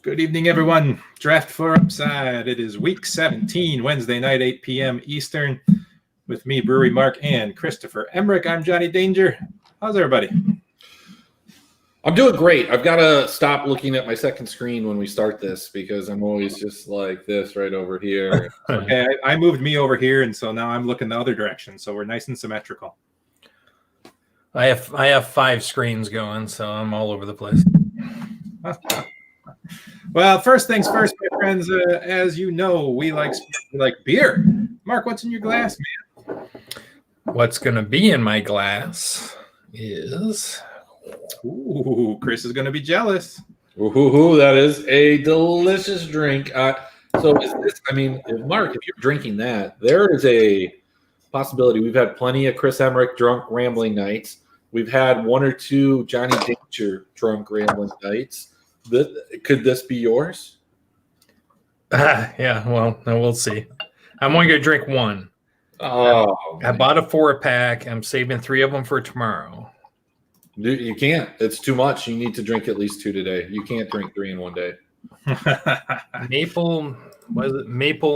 Good evening, everyone. Draft for Upside. It is week 17, Wednesday night, 8 p.m. Eastern. With me, Brewery Mark, and Christopher Emmerich. I'm Johnny Danger. How's everybody? I'm doing great. I've got to stop looking at my second screen when we start this because I'm always just like this right over here. Okay, I moved me over here, and so now I'm looking the other direction, so we're nice and symmetrical. I have 5 screens going, so I'm all over the place. Well, first things first, my friends. As you know, we like beer. Mark, what's in your glass, man? What's going to be in my glass is... Ooh, Chris is going to be jealous. Ooh, that is a delicious drink. So is this, Mark, if you're drinking that, there is a possibility. We've had plenty of Chris Emmerich drunk rambling nights. We've had 1 or 2 Johnny Danger drunk rambling nights. Could this be yours? Yeah, well, we'll see. I'm only going to drink 1. Oh, I bought a 4-pack. I'm saving 3 of them for tomorrow. You can't. It's too much. You need to drink at least 2 today. You can't drink 3 in one day. Maple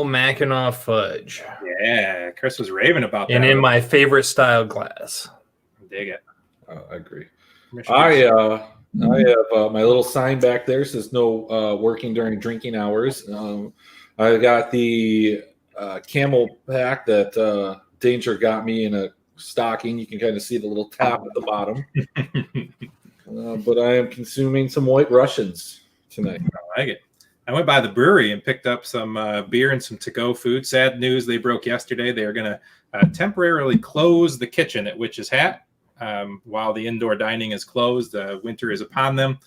Mackinac fudge. Yeah, Chris was raving about that. And in my favorite style glass. Dig it. I agree. I have my little sign back there says no working during drinking hours. I got the camel pack that Danger got me in a stocking. You can kind of see the little tap at the bottom. But I am consuming some White Russians tonight. I like it. I went by the brewery and picked up some beer and some to-go food. Sad news, they broke yesterday. They are going to temporarily close the kitchen at Witch's Hat. While the indoor dining is closed, winter is upon them.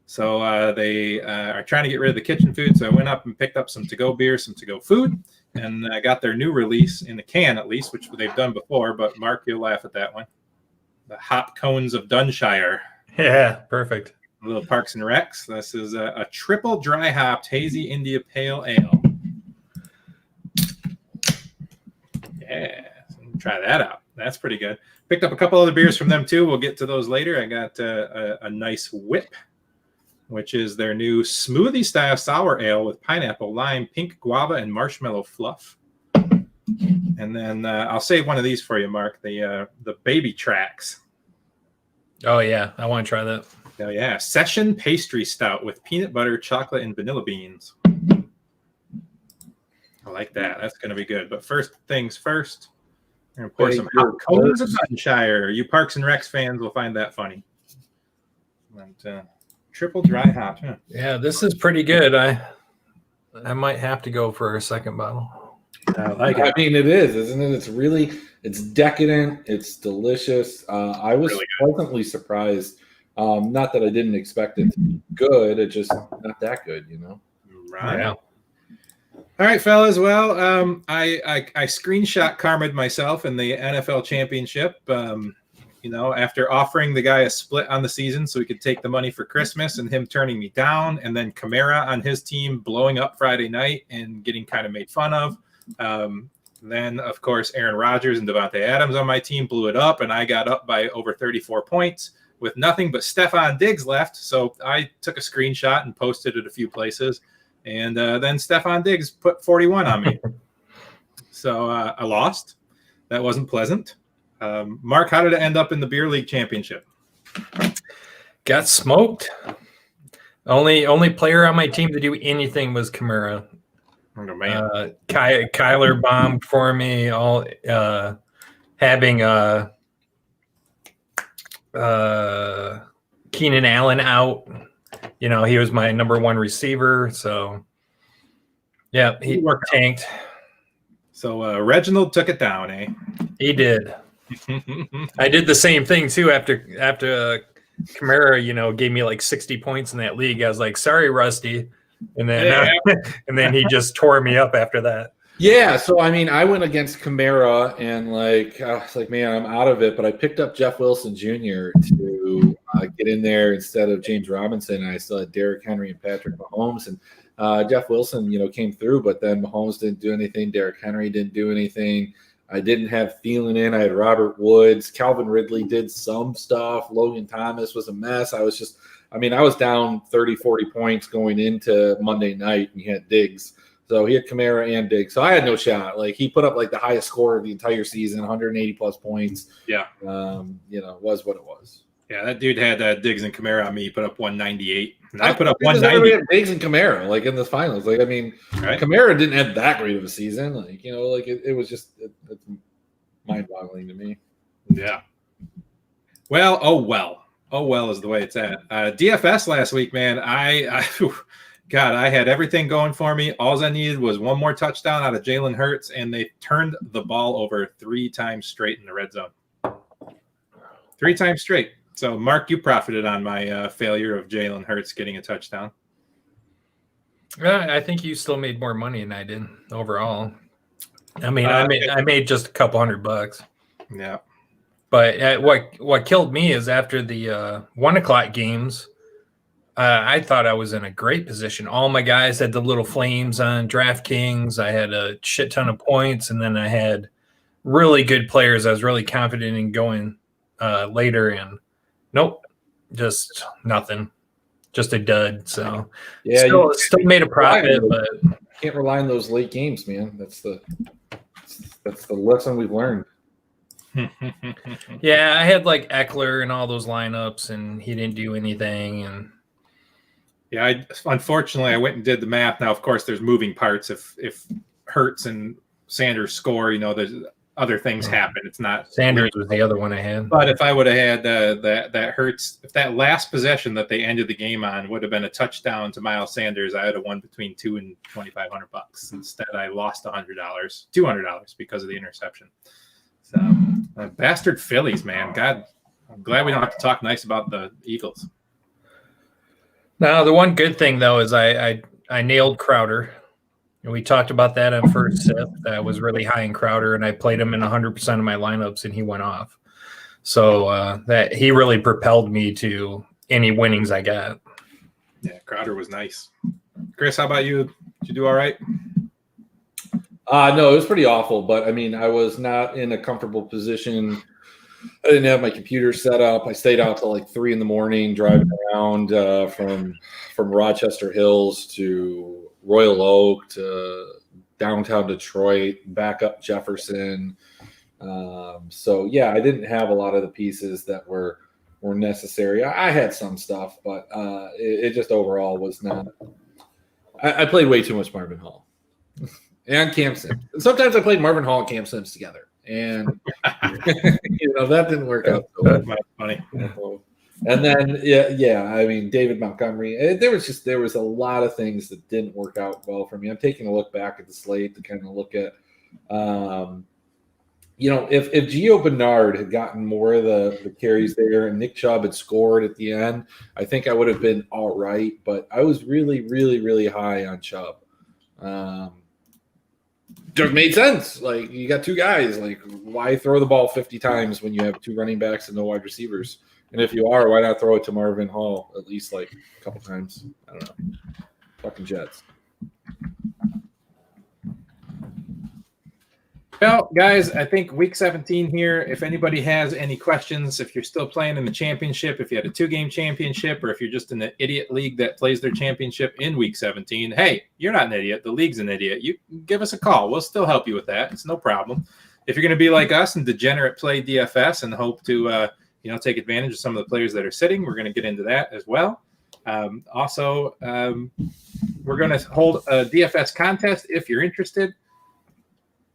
So they are trying to get rid of the kitchen food. So I went up and picked up some to-go beer, some to-go food, and I got their new release in the can, at least, which they've done before. But Mark, you'll laugh at that one. The Hop Cones of Dunshire. Yeah, perfect. A little Parks and Recs. This is a triple dry hopped hazy India Pale Ale. Yeah, try that out. That's pretty good. Picked up a couple other beers from them too. We'll get to those later. I got a nice whip, which is their new smoothie style sour ale with pineapple, lime, pink guava, and marshmallow fluff. And then I'll save one of these for you, Mark. The Baby Tracks. Oh yeah, I want to try that. Oh yeah, session pastry stout with peanut butter, chocolate, and vanilla beans. I like that. That's going to be good. But first things first. And of course, some Hop Cones of Dunshire. You Parks and Recs fans will find that funny. And triple dry hop. Huh? Yeah, this is pretty good. I might have to go for a second bottle. I like it. I mean, it is, isn't it? It's decadent. It's delicious. I was really pleasantly surprised. Not that I didn't expect it to be good. It's just not that good, you know? Right. Yeah. All right, fellas. Well, I screenshot karma'd myself in the NFL championship. After offering the guy a split on the season so he could take the money for Christmas, and him turning me down, and then Kamara on his team blowing up Friday night and getting kind of made fun of. Then, of course, Aaron Rodgers and Devontae Adams on my team blew it up, and I got up by over 34 points with nothing but Stephon Diggs left. So I took a screenshot and posted it a few places. And then Stephon Diggs put 41 on me. So I lost. That wasn't pleasant. Mark, how did it end up in the Beer League Championship? Got smoked. Only player on my team to do anything was Kamara. Oh, man. Kyler bombed for me. All having Keenan Allen out. You know, he was my number 1 receiver. So, yeah, he tanked. So Reginald took it down, eh? He did. I did the same thing, too, after Kamara, gave me like 60 points in that league. I was like, sorry, Rusty. And then and then he just tore me up after that. Yeah, so I went against Kamara, and I was like, man, I'm out of it. But I picked up Jeff Wilson Jr. to get in there instead of James Robinson. And I still had Derrick Henry and Patrick Mahomes, and Jeff Wilson, came through. But then Mahomes didn't do anything. Derrick Henry didn't do anything. I didn't have Thielen in. I had Robert Woods. Calvin Ridley did some stuff. Logan Thomas was a mess. I I mean, I was down 30, 40 points going into Monday night, and he had Diggs. So he had Kamara and Diggs. So I had no shot. Like, he put up like the highest score of the entire season, 180 plus points. Yeah. Was what it was. Yeah, that dude had Diggs and Kamara on me. He put up 198. And I put up 190. Diggs and Kamara, like, in the finals. Like, I mean, right? Kamara didn't have that great of a season. Like, it was just it's mind-boggling to me. Yeah. Well, oh well is the way it's at. DFS last week, man. God, I had everything going for me. All I needed was one more touchdown out of Jalen Hurts, and they turned the ball over 3 times straight in the red zone. 3 times straight. So, Mark, you profited on my failure of Jalen Hurts getting a touchdown. I think you still made more money than I did overall. I mean, I made just a couple $100. Yeah. But what killed me is after the 1 o'clock games, I thought I was in a great position. All my guys had the little flames on DraftKings. I had a shit ton of points, and then I had really good players. I was really confident in going later, and nope, just nothing. Just a dud. So yeah, still made a profit, but can't rely on those late games, man. That's the lesson we've learned. Yeah, I had like Eckler and all those lineups, and he didn't do anything. And yeah, unfortunately, I went and did the math. Now, of course, there's moving parts. If Hurts and Sanders score, there's other things happen. It's not Sanders was the other one I had. But if I would have had that Hurts, if that last possession that they ended the game on would have been a touchdown to Miles Sanders, I would have won between $200 and $2,500. Instead, I lost $200 because of the interception. So, bastard Phillies, man. God, I'm glad we don't have to talk nice about the Eagles. Now, the one good thing, though, is I nailed Crowder. And we talked about that on first sip. That was really high in Crowder, and I played him in 100% of my lineups, and he went off. So that he really propelled me to any winnings I got. Yeah, Crowder was nice. Chris, how about you? Did you do all right? No, it was pretty awful. But, I mean, I was not in a comfortable position. I didn't have my computer set up. I stayed out till like 3 a.m. driving around from Rochester Hills to Royal Oak to downtown Detroit, back up Jefferson. So yeah, I didn't have a lot of the pieces that were necessary. I had some stuff, but it just overall was not. I played way too much Marvin Hall and Cam Sims. Sometimes I played Marvin Hall and Cam Sims together, and that didn't work out. So funny. And then, yeah. I mean, David Montgomery. There was a lot of things that didn't work out well for me. I'm taking a look back at the slate to kind of look at, if Gio Bernard had gotten more of the carries there and Nick Chubb had scored at the end, I think I would have been all right. But I was really, really, really high on Chubb. Just made sense. Like, you got 2 guys. Like, why throw the ball 50 times when you have 2 running backs and no wide receivers? And if you are, why not throw it to Marvin Hall at least like a couple times? I don't know. Fucking Jets. Well, guys, I think week 17 here. If anybody has any questions, if you're still playing in the championship, if you had a 2-game championship, or if you're just in the idiot league that plays their championship in week 17, hey, you're not an idiot. The league's an idiot. You give us a call. We'll still help you with that. It's no problem. If you're going to be like us and degenerate play DFS and hope to take advantage of some of the players that are sitting, we're going to get into that as well. Also, we're going to hold a DFS contest if you're interested.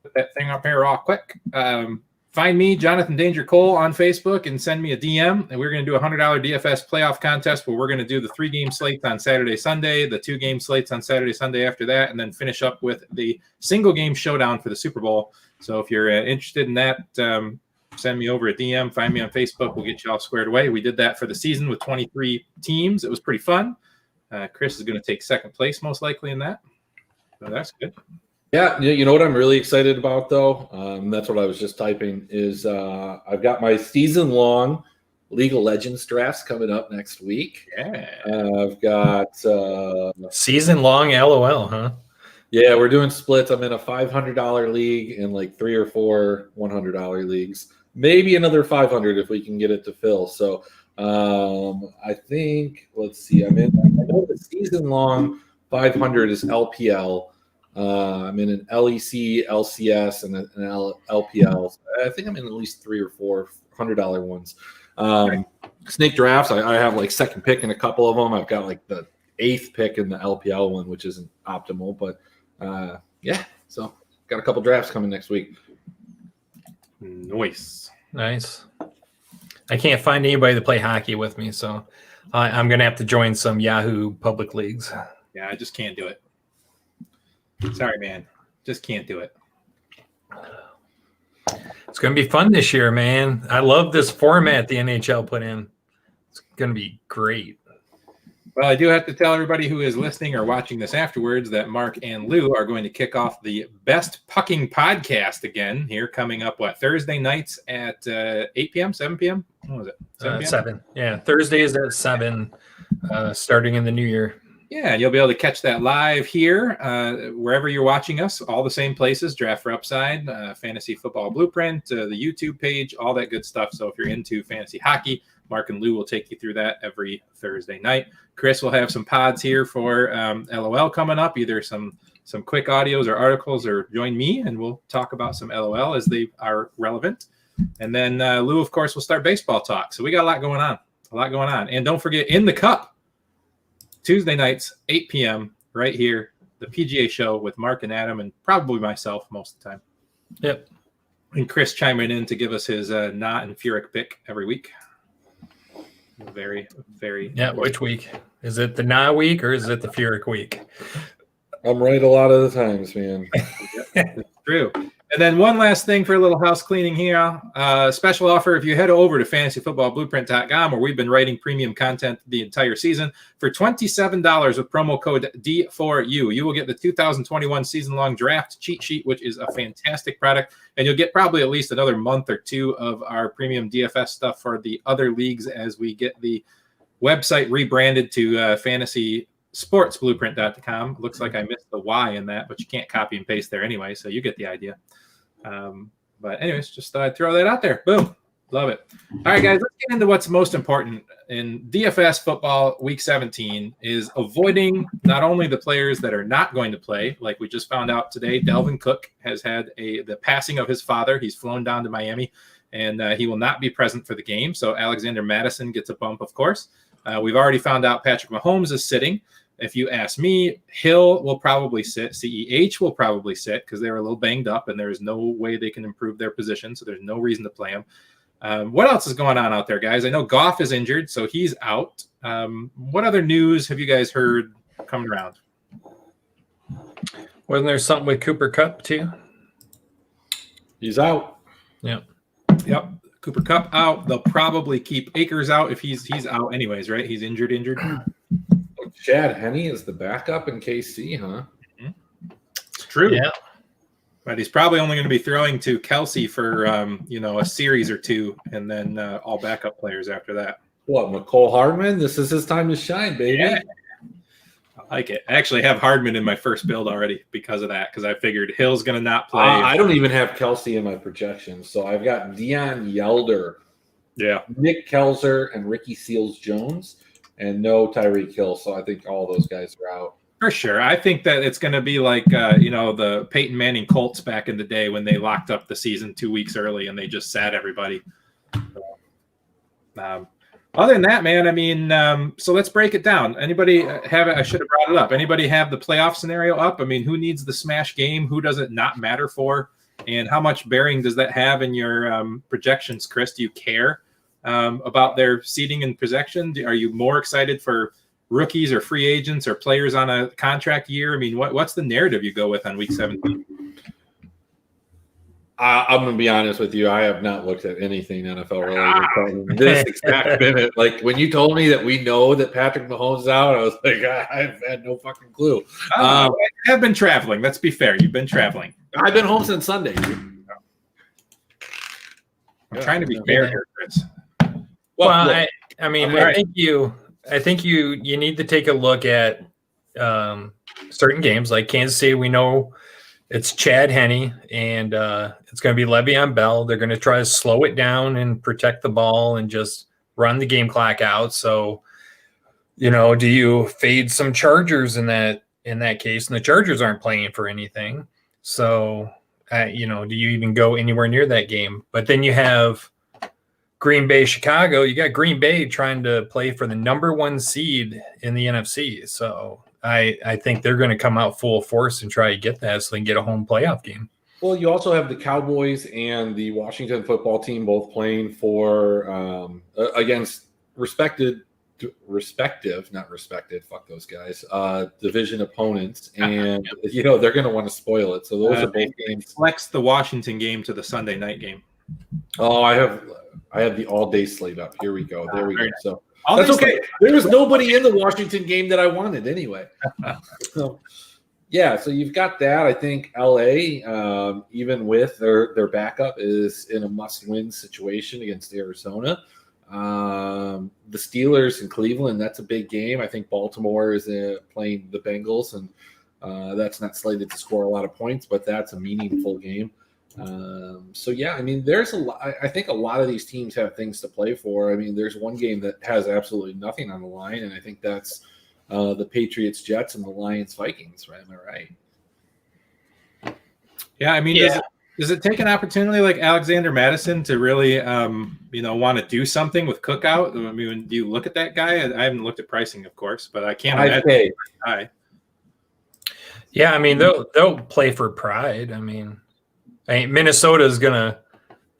Put that thing up here real quick. Find me, Jonathan Danger Cole, on Facebook and send me a DM. And we're going to do a $100 DFS playoff contest where we're going to do the 3-game slates on Saturday, Sunday, the 2-game slates on Saturday, Sunday after that, and then finish up with the single-game showdown for the Super Bowl. So if you're interested in that, send me over a DM, find me on Facebook. We'll get you all squared away. We did that for the season with 23 teams. It was pretty fun. Chris is going to take second place most likely in that. So that's good. Yeah, you know what I'm really excited about, though? That's what I was just typing, is I've got my season-long League of Legends drafts coming up next week. Yeah. I've got season-long LOL, huh? Yeah, we're doing splits. I'm in a $500 league and like 3 or 4 $100 leagues. Maybe another 500 if we can get it to fill. So I think, let's see, I know the season long 500 is LPL. I'm in an LEC, LCS, and an LPL. I think I'm in at least 3 or 4 $100 ones. Snake drafts, I have like second pick in a couple of them. I've got like the 8th pick in the LPL one, which isn't optimal, but yeah. So got a couple drafts coming next week. Nice. I can't find anybody to play hockey with me, so I'm going to have to join some Yahoo public leagues. Yeah, I just can't do it. Sorry, man. Just can't do it. It's going to be fun this year, man. I love this format the NHL put in. It's going to be great. Well, I do have to tell everybody who is listening or watching this afterwards that Mark and Lou are going to kick off the Best Pucking podcast again here coming up, Thursday nights at 8 p.m., 7 p.m.? What was it? 7 p.m.? 7. Yeah, Thursdays at 7, starting in the new year. Yeah, and you'll be able to catch that live here, wherever you're watching us, all the same places, Draft for Upside, Fantasy Football Blueprint, the YouTube page, all that good stuff. So if you're into fantasy hockey, Mark and Lou will take you through that every Thursday night. Chris will have some pods here for LOL coming up, either some quick audios or articles, or join me and we'll talk about some LOL as they are relevant. And then Lou, of course, will start baseball talk. So we got a lot going on. And don't forget, In the Cup, Tuesday nights, 8 p.m., right here, the PGA show with Mark and Adam and probably myself most of the time. Yep. And Chris chiming in to give us his Na and Furyk pick every week. Very, very. Yeah, which week? Is it the Na week or is it the Furyk week? I'm right a lot of the times, man. It's true. And then one last thing for a little house cleaning here. Special offer if you head over to fantasyfootballblueprint.com, where we've been writing premium content the entire season. For $27 with promo code D4U, you will get the 2021 season-long draft cheat sheet, which is a fantastic product. And you'll get probably at least another month or 2 of our premium DFS stuff for the other leagues as we get the website rebranded to fantasysportsblueprint.com. Looks like I missed the Y in that, but you can't copy and paste there anyway, so you get the idea. But anyways, just thought I'd throw that out there. Boom. Love it. All right, guys, let's get into what's most important in DFS football week 17 is avoiding not only the players that are not going to play, like we just found out today. Dalvin Cook has had the passing of his father. He's flown down to Miami, and he will not be present for the game. So Alexander Madison gets a bump, of course. We've already found out Patrick Mahomes is sitting. If you ask me, Hill will probably sit. CEH will probably sit because they're a little banged up, and there is no way they can improve their position, so there's no reason to play them. What else is going on out there, guys? I know Goff is injured, so he's out. What other news have you guys heard coming around? Wasn't there something with Cooper Kupp too? He's out. Yeah. Yep. Cooper Kupp out. They'll probably keep Akers out if he's out anyways, right? He's injured. Chad Henne is the backup in KC, huh? It's true. Yeah. But he's probably only going to be throwing to Kelsey for a series or 2, and then all backup players after that. What, McCole Hardman? This is his time to shine, baby. Yeah. I like it. I actually have Hardman in my first build already because of that, because I figured Hill's going to not play. I don't even have Kelsey in my projections, so I've got Deion Yelder, Nick Kelzer, and Ricky Seals-Jones, and no Tyreek Hill, so I think all those guys are out. For sure. I think that it's going to be like, the Peyton Manning Colts back in the day when they locked up the season 2 weeks early and they just sat everybody. Other than that, man, I mean, so let's break it down. Anybody have it? I should have brought it up. Anybody have the playoff scenario up? I mean, who needs the smash game? Who does it not matter for? And how much bearing does that have in your projections, Chris? Do you care about their seeding and projection? Are you more excited for rookies or free agents or players on a contract year? I mean, what's the narrative you go with on week 17? I'm going to be honest with you. I have not looked at anything NFL related this exact minute. Like when you told me that we know that Patrick Mahomes is out, I was like, I've had no fucking clue. I have been traveling. Let's be fair. You've been traveling. I've been home since Sunday, dude. I'm trying to be fair here, Chris. Well, I think you need to take a look at certain games like Kansas City. We know it's Chad Henne, and it's going to be Le'Veon Bell. They're going to try to slow it down and protect the ball and just run the game clock out. So, do you fade some Chargers in that case? And the Chargers aren't playing for anything. So, do you even go anywhere near that game? But then you have Green Bay, Chicago. You got Green Bay trying to play for the number 1 seed in the NFC. So I think they're going to come out full force and try to get that so they can get a home playoff game. Well, you also have the Cowboys and the Washington football team both playing for against respective, not respected, fuck those guys, division opponents, and they're going to want to spoil it. So those are both games. Flex the Washington game to the Sunday night game. Oh, I have the all-day slate up. Here we go. There we go. So All that's these okay. There was nobody in the Washington game that I wanted anyway. So, yeah, so you've got that. I think LA, even with their backup, is in a must-win situation against Arizona. The Steelers in Cleveland, that's a big game. I think Baltimore is playing the Bengals, and that's not slated to score a lot of points, but that's a meaningful game. So yeah, I mean, there's a lot. I think a lot of these teams have things to play for. I mean, there's one game that has absolutely nothing on the line, and I think that's the Patriots Jets and the Lions Vikings. Right? Am I right? Yeah, I mean, does it take an opportunity like Alexander Madison to really, want to do something with Cookout? I mean, do you look at that guy? I haven't looked at pricing, of course, but I can't imagine. Yeah, I mean, they'll play for pride. I mean, Minnesota is gonna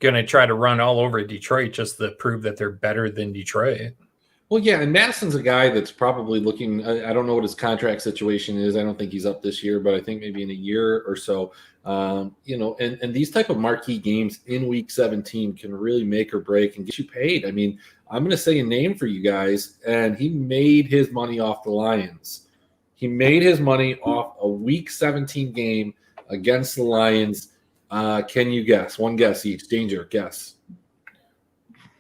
try to run all over Detroit just to prove that they're better than Detroit. Well, yeah, and Madison's a guy that's probably looking. I don't know what his contract situation is. I don't think he's up this year, but I think maybe in a year or so. And these type of marquee games in Week 17 can really make or break and get you paid. I mean, I'm going to say a name for you guys, and he made his money off the Lions. He made his money off a Week 17 game against the Lions. Can you guess? One guess each. Danger. Guess.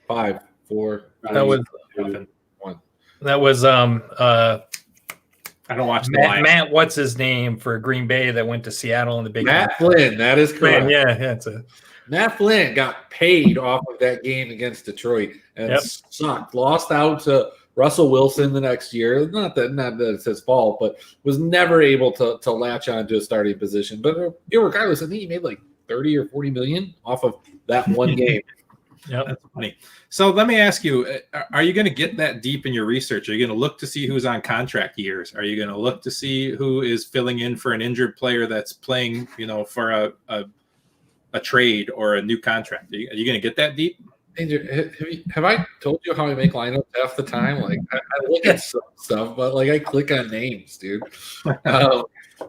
5, 4. That was 1. That was I don't watch Matt. What's his name for Green Bay that went to Seattle in the big Matt Flynn. That is correct. Yeah. Matt Flynn got paid off of that game against Detroit and sucked. Lost out to Russell Wilson the next year. Not that it's his fault, but was never able to latch on to a starting position. But regardless, I think he made like 30 or 40 million off of that one game. Yeah, that's funny. So let me ask you, are you going to get that deep in your research? Are you going to look to see who's on contract years? Are you going to look to see who is filling in for an injured player that's playing, for a trade or a new contract? Are you going to get that deep? Have I told you how I make lineups half the time? Like I look at some stuff, but like I click on names, dude.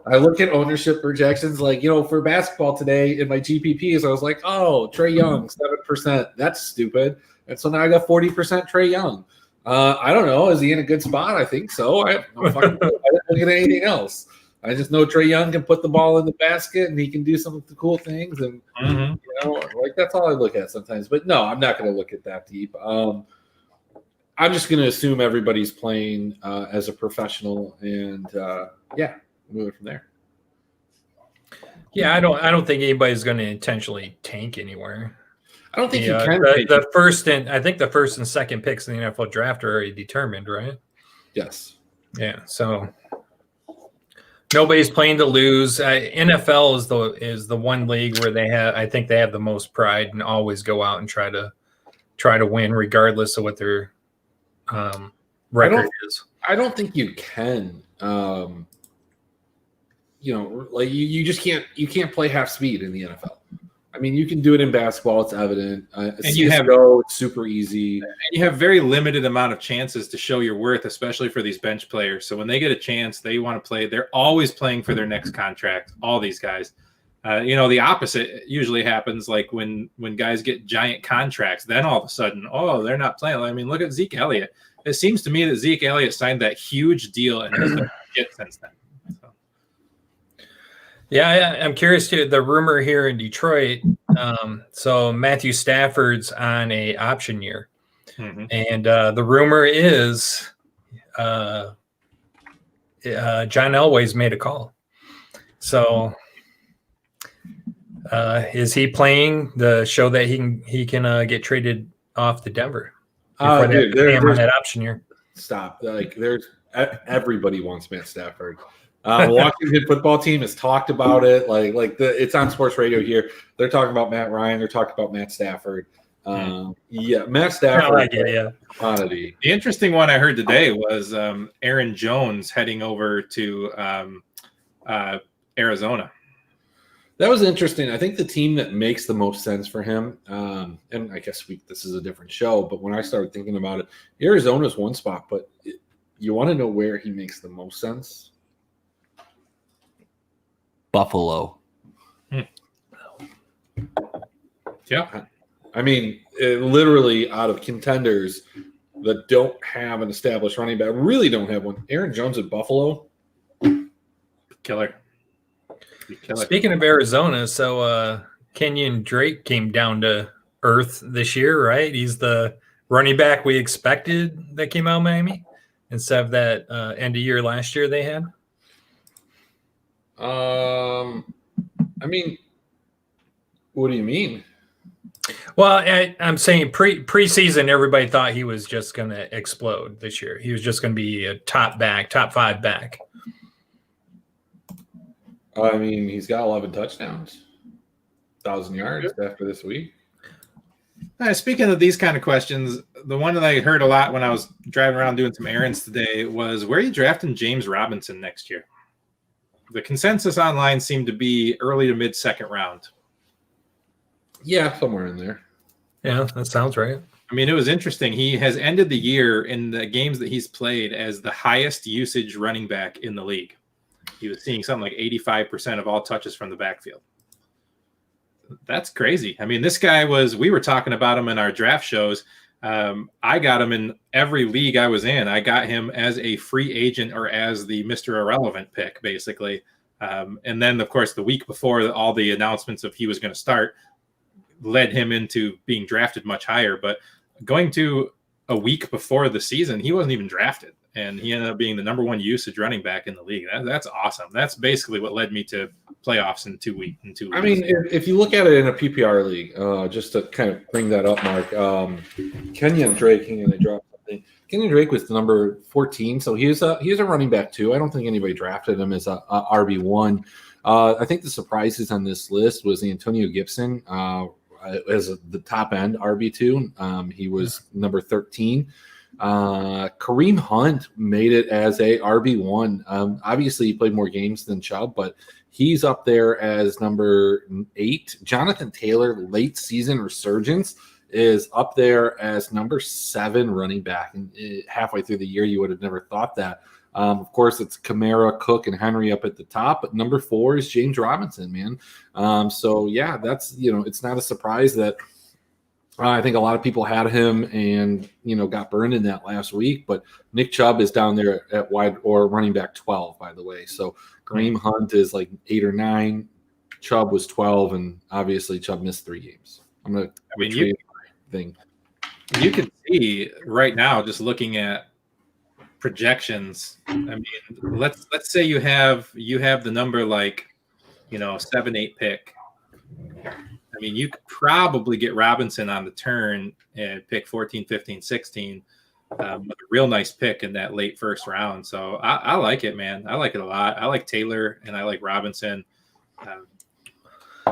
I look at ownership projections, like, for basketball today in my GPPs, I was like, oh, Trae Young, 7%. That's stupid. And so now I got 40% Trae Young. I don't know. Is he in a good spot? I think so. I have no fucking clue. I don't look at anything else. I just know Trae Young can put the ball in the basket and he can do some of the cool things. And, that's all I look at sometimes. But no, I'm not going to look at that deep. I'm just going to assume everybody's playing as a professional and, move it from there. Yeah, I don't think anybody's going to intentionally tank anywhere. I don't think you can. The first and second picks in the NFL draft are already determined, right? Yes. Yeah. So nobody's playing to lose. NFL is the one league where I think they have the most pride and always go out and try to win regardless of what their record is. I don't think you can. You just can't play half speed in the NFL. I mean, you can do it in basketball; it's evident. And it's super easy. And you have very limited amount of chances to show your worth, especially for these bench players. So when they get a chance, they want to play. They're always playing for their next contract. All these guys, the opposite usually happens. Like when guys get giant contracts, then all of a sudden, they're not playing. I mean, look at Zeke Elliott. It seems to me that Zeke Elliott signed that huge deal and has done shit since then. Yeah, I'm curious too. The rumor here in Detroit, so Matthew Stafford's on a option year, and the rumor is John Elway's made a call. So is he playing the show that he can get traded off to Denver? before they Dude, pay him on that option year. Stop. Like, everybody wants Matt Stafford. Washington football team has talked about it. It's on sports radio here. They're talking about Matt Ryan. They're talking about Matt Stafford. Matt Stafford. I get it, yeah. Commodity. The interesting one I heard today was Aaron Jones heading over to Arizona. That was interesting. I think the team that makes the most sense for him, and I guess this is a different show, but when I started thinking about it, Arizona's one spot, but you want to know where he makes the most sense? Buffalo. Yeah. I mean, literally out of contenders that don't have an established running back, really don't have one. Aaron Jones at Buffalo. Killer. Speaking of Arizona, so Kenyon Drake came down to earth this year, right? He's the running back we expected that came out of Miami instead of that end of year last year they had. I mean, what do you mean? Well, I'm saying preseason, everybody thought he was just going to explode this year. He was just going to be a top 5 back. I mean, he's got 11 touchdowns, 1,000 yards after this week. Speaking of these kind of questions, the one that I heard a lot when I was driving around doing some errands today was, where are you drafting James Robinson next year? The consensus online seemed to be early to mid-second round. Yeah, somewhere in there. Yeah, that sounds right. I mean, it was interesting. He has ended the year in the games that he's played as the highest usage running back in the league. He was seeing something like 85% of all touches from the backfield. That's crazy. I mean, this guy we were talking about him in our draft shows. I got him in every league I was in. I got him as a free agent or as the Mr. Irrelevant pick, basically. And then, of course, the week before all the announcements of he was going to start led him into being drafted much higher. But going to a week before the season, he wasn't even drafted. And he ended up being the number one usage running back in the league. That's awesome. That's basically what led me to playoffs in 2 weeks. I mean, if you look at it in a PPR league, just to kind of bring that up, Mark, Kenyon Drake, they dropped something. Kenyon Drake was the number 14, so he's a running back too. I don't think anybody drafted him as a RB1. I think the surprises on this list was Antonio Gibson as the top end RB2. He was number 13. Kareem Hunt made it as a RB1. Obviously, he played more games than Chubb, but he's up there as number 8. Jonathan Taylor, late season resurgence, is up there as number 7 running back. And halfway through the year, you would have never thought that. Of course, it's Kamara, Cook, and Henry up at the top, but number 4 is James Robinson, man. So yeah, that's, it's not a surprise that I think a lot of people had him and, got burned in that last week, but Nick Chubb is down there at wide or running back 12, by the way. So Kareem Hunt is like 8 or 9. Chubb was 12, and obviously Chubb missed 3 games. I'm going to retrieve my thing. You can see right now, just looking at projections. I mean, let's say you have the number 7-8 pick. I mean, you could probably get Robinson on the turn and pick 14, 15, 16 with a real nice pick in that late first round. So I like it, man. I like it a lot. I like Taylor and I like Robinson.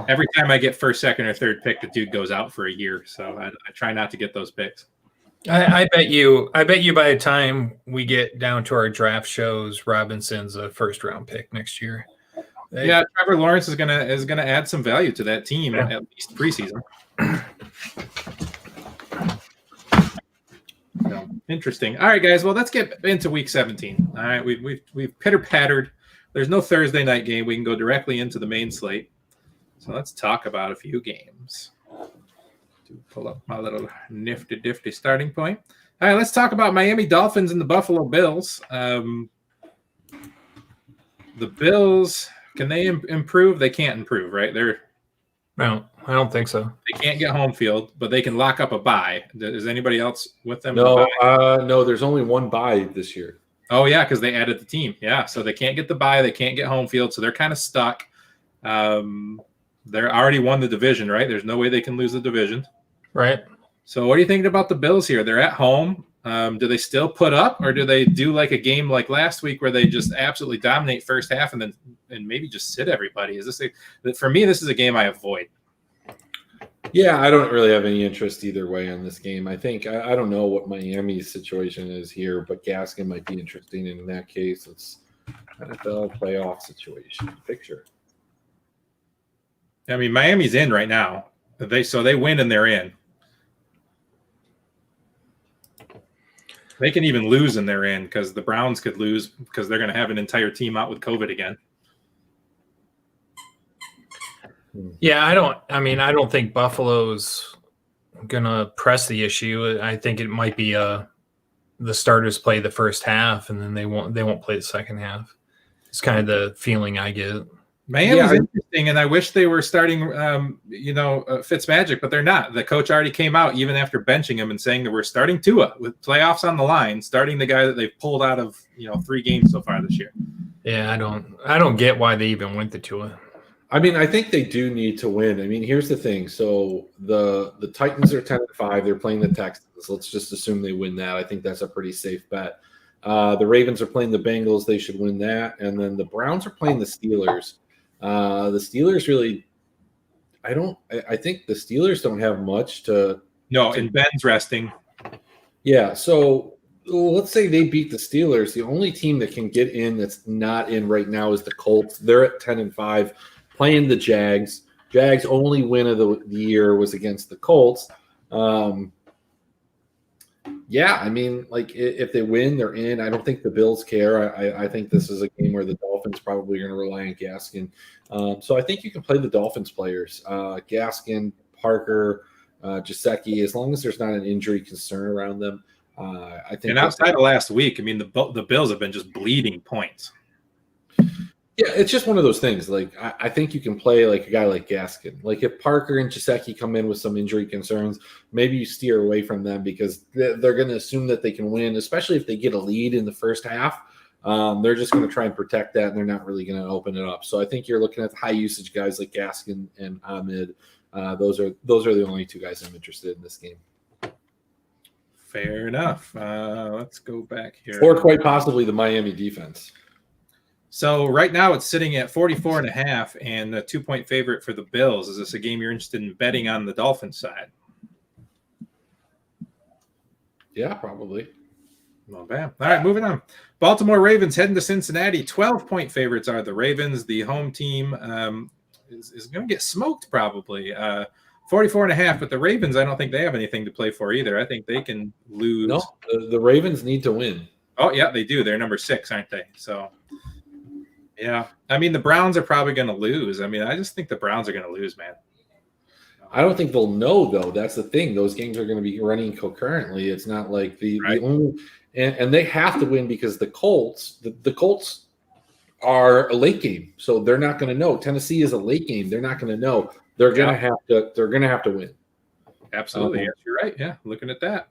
Every time I get first, second, or third pick, the dude goes out for a year. So I try not to get those picks. I bet you by the time we get down to our draft shows, Robinson's a first round pick next year. Yeah, Trevor Lawrence is gonna add some value to that team at least preseason. So, interesting. All right, guys. Well, let's get into week 17. All right, we've pitter pattered. There's no Thursday night game. We can go directly into the main slate. So let's talk about a few games. To pull up my little nifty starting point. All right, let's talk about Miami Dolphins and the Buffalo Bills. The Bills. Can they improve? They can't improve, right? No, I don't think so. They can't get home field, but they can lock up a bye. Is anybody else with them? No, there's only one bye this year. Oh, yeah, because they added the team. Yeah, so they can't get the bye. They can't get home field, so they're kind of stuck. They're already won the division, right? There's no way they can lose the division. Right. So what are you thinking about the Bills here? They're at home. Do they still put up, or do they do like a game like last week where they just absolutely dominate first half and maybe just sit everybody? For me, this is a game I avoid. Yeah, I don't really have any interest either way on this game. I think I don't know what Miami's situation is here, but Gaskin might be interesting in that case. It's NFL playoff situation picture. I mean, Miami's in right now. They win and they're in. They can even lose and they're in, because the Browns could lose because they're going to have an entire team out with COVID again. Yeah, I don't think Buffalo's gonna press the issue. I think it might be the starters play the first half and then they won't play the second half. It's kind of the feeling I get. Miami's interesting, and I wish they were starting, Fitzmagic, but they're not. The coach already came out even after benching him and saying that we're starting Tua with playoffs on the line, starting the guy that they've pulled out of 3 games so far this year. Yeah, I don't get why they even went to Tua. I mean, I think they do need to win. I mean, here's the thing. So the Titans are 10-5. They're playing the Texans. Let's just assume they win that. I think that's a pretty safe bet. The Ravens are playing the Bengals. They should win that. And then the Browns are playing the Steelers. The Steelers really, I think the Steelers don't have much to. No, and Ben's resting. Yeah. So let's say they beat the Steelers. The only team that can get in that's not in right now is the Colts. They're at 10-5, playing the Jags. Jags' only win of the year was against the Colts. Yeah, I mean, like, if they win, they're in. I don't think the Bills care. I think this is a game where the Dolphins probably are going to rely on Gaskin. So I think you can play the Dolphins players. Gaskin, Parker, Gesicki, as long as there's not an injury concern around them. I think. And outside of last week, I mean, the Bills have been just bleeding points. Yeah, it's just one of those things. Like, I think you can play like a guy like Gaskin. Like, if Parker and Gesicki come in with some injury concerns, maybe you steer away from them because they're going to assume that they can win, especially if they get a lead in the first half. They're just going to try and protect that, and they're not really going to open it up. So I think you're looking at high usage guys like Gaskin and Ahmed. Those are the only 2 guys I'm interested in this game. Fair enough. Let's go back here. Or quite possibly the Miami defense. So right now it's sitting at 44.5 and a 2-point favorite for the Bills. Is this a game you're interested in betting on the Dolphins side? Yeah, probably. Well, bam. All right, moving on. Baltimore Ravens heading to Cincinnati. 12-point favorites are the Ravens. The home team is going to get smoked probably. 44.5, but the Ravens, I don't think they have anything to play for either. I think they can lose. No, the Ravens need to win. Oh, yeah, they do. They're number 6, aren't they? So, yeah. I mean, the Browns are probably going to lose. I mean, I just think the Browns are going to lose, man. I don't think they'll know, though. That's the thing. Those games are going to be running concurrently. It's not like the only – and they have to win because the Colts are a late game, so they're not going to know. Tennessee is a late game. They're not going to know. They're going to have to win. Absolutely. Yes, you're right. Yeah, looking at that.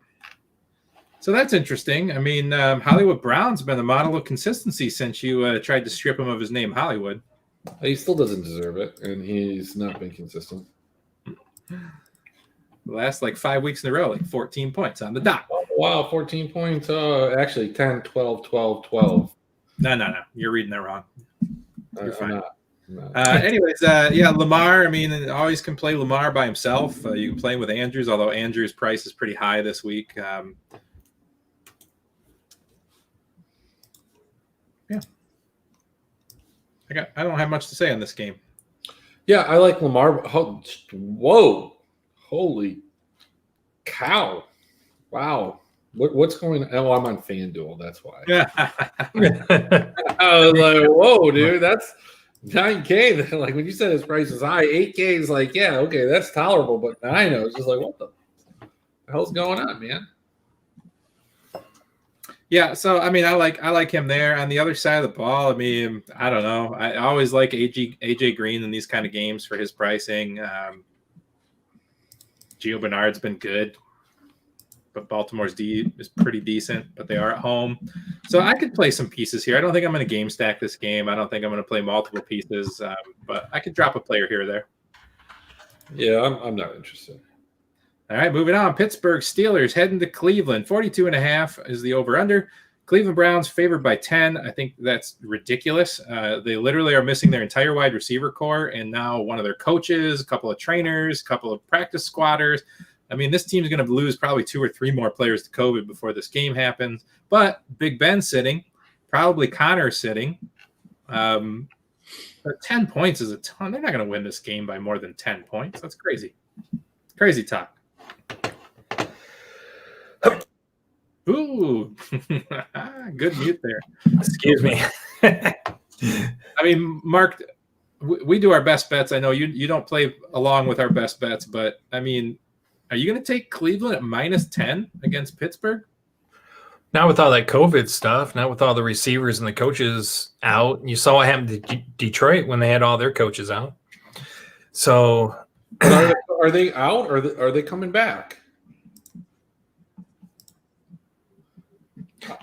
So that's interesting. I mean, Hollywood Brown's been a model of consistency since you tried to strip him of his name, Hollywood. He still doesn't deserve it, and he's not been consistent. The last 5 weeks in a row, 14 points on the dot. Oh, wow, 14 points. Actually, 10, 12, 12, 12. No. You're reading that wrong. You're fine. I'm not. Anyways, Lamar, I mean, always can play Lamar by himself. You can play him with Andrews, although Andrews' price is pretty high this week. Yeah. I don't have much to say on this game. Yeah, I like Lamar. Whoa. Holy cow. Wow. What's going on? Oh, I'm on FanDuel. That's why. Yeah. I was like, whoa, dude. That's 9K. Like, when you said his price is high, 8K is like, yeah, okay, that's tolerable. But 9, I was just like, what the hell's going on, man? Yeah, so I mean, I like him there. On the other side of the ball, I mean, I don't know. I always like AJ Green in these kind of games for his pricing. Gio Bernard's been good, but Baltimore's D is pretty decent, but they are at home. So I could play some pieces here. I don't think I'm going to game stack this game. I don't think I'm going to play multiple pieces, but I could drop a player here or there. Yeah, I'm not interested. All right, moving on. Pittsburgh Steelers heading to Cleveland. 42.5 is the over-under. Cleveland Browns favored by 10. I think that's ridiculous. They literally are missing their entire wide receiver core, and now one of their coaches, a couple of trainers, a couple of practice squatters. I mean, this team's going to lose probably 2 or 3 more players to COVID before this game happens. But Big Ben sitting, probably Connor sitting. But 10 points is a ton. They're not going to win this game by more than 10 points. That's crazy. Crazy talk. Ooh, good mute there. Excuse me. I mean, Mark, we do our best bets. I know you don't play along with our best bets, but I mean, are you going to take Cleveland at -10 against Pittsburgh? Not with all that COVID stuff, not with all the receivers and the coaches out. You saw what happened to Detroit when they had all their coaches out. So are they out or are they coming back?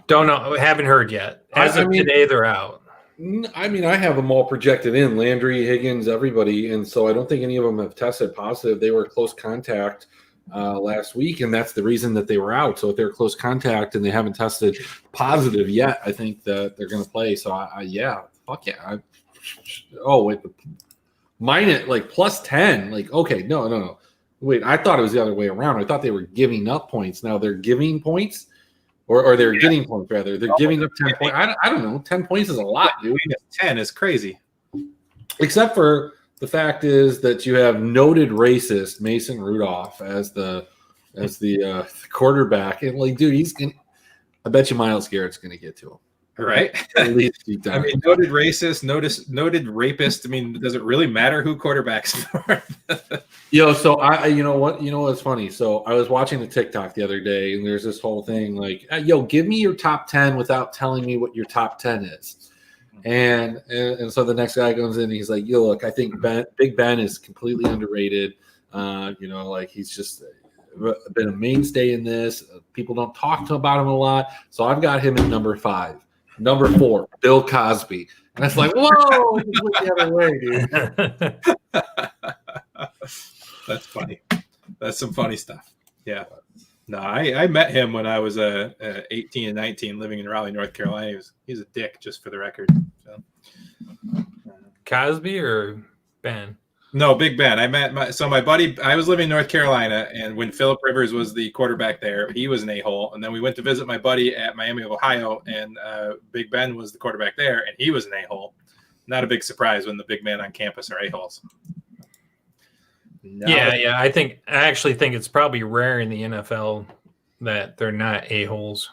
Don't know. Haven't heard yet. As of today, they're out. I mean, I have them all projected in. Landry, Higgins, everybody. And so I don't think any of them have tested positive. They were close contact last week, and that's the reason that they were out. So if they're close contact and they haven't tested positive yet, I think that they're going to play. So, fuck yeah. Minus, like, +10. Like, okay, no. Wait, I thought it was the other way around. I thought they were giving up points. Now they're giving points? Or they're getting points, rather. They're giving up 10 points. I don't know. 10 points is a lot, dude. 10 is crazy. Except for the fact is that you have noted racist Mason Rudolph as the quarterback. And, like, dude, I bet you Myles Garrett's going to get to him. Right? At least deep down. I mean, noted racist, noted rapist. I mean, does it really matter who quarterbacks for? So you know what's funny? So I was watching the TikTok the other day, and there's this whole thing like, give me your top 10 without telling me what your top 10 is. And so the next guy comes in, and he's like, look, I think Big Ben is completely underrated. Like, he's just been a mainstay in this. People don't talk about him a lot. So I've got him at number 5. Number 4, Bill Cosby. And it's like, whoa, just look the other way, dude. That's funny. That's some funny stuff. Yeah. No, I met him when I was 18 and 19 living in Raleigh, North Carolina. He's a dick, just for the record. So. Cosby or Ben? No, Big Ben. I met my buddy. I was living in North Carolina, and when Phillip Rivers was the quarterback there, he was an a-hole. And then we went to visit my buddy at Miami of Ohio, and Big Ben was the quarterback there, and he was an a-hole. Not a big surprise when the big men on campus are a-holes. No. Yeah. I actually think it's probably rare in the NFL that they're not a-holes.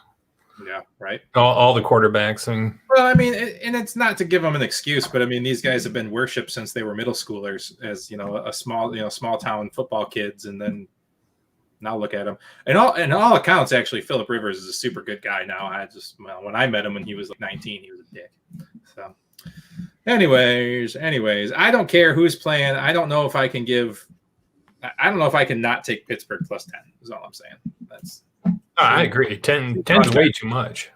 Yeah, right. All the quarterbacks. Well, I mean, and it's not to give them an excuse, but I mean, these guys have been worshipped since they were middle schoolers, as a small town football kids, and then now look at them. And all accounts, actually, Phillip Rivers is a super good guy now. When I met him when he was like 19, he was a dick. So, anyways, I don't care who's playing. I don't know if I can not take Pittsburgh +10. Is all I'm saying. I agree. 10 is way too much.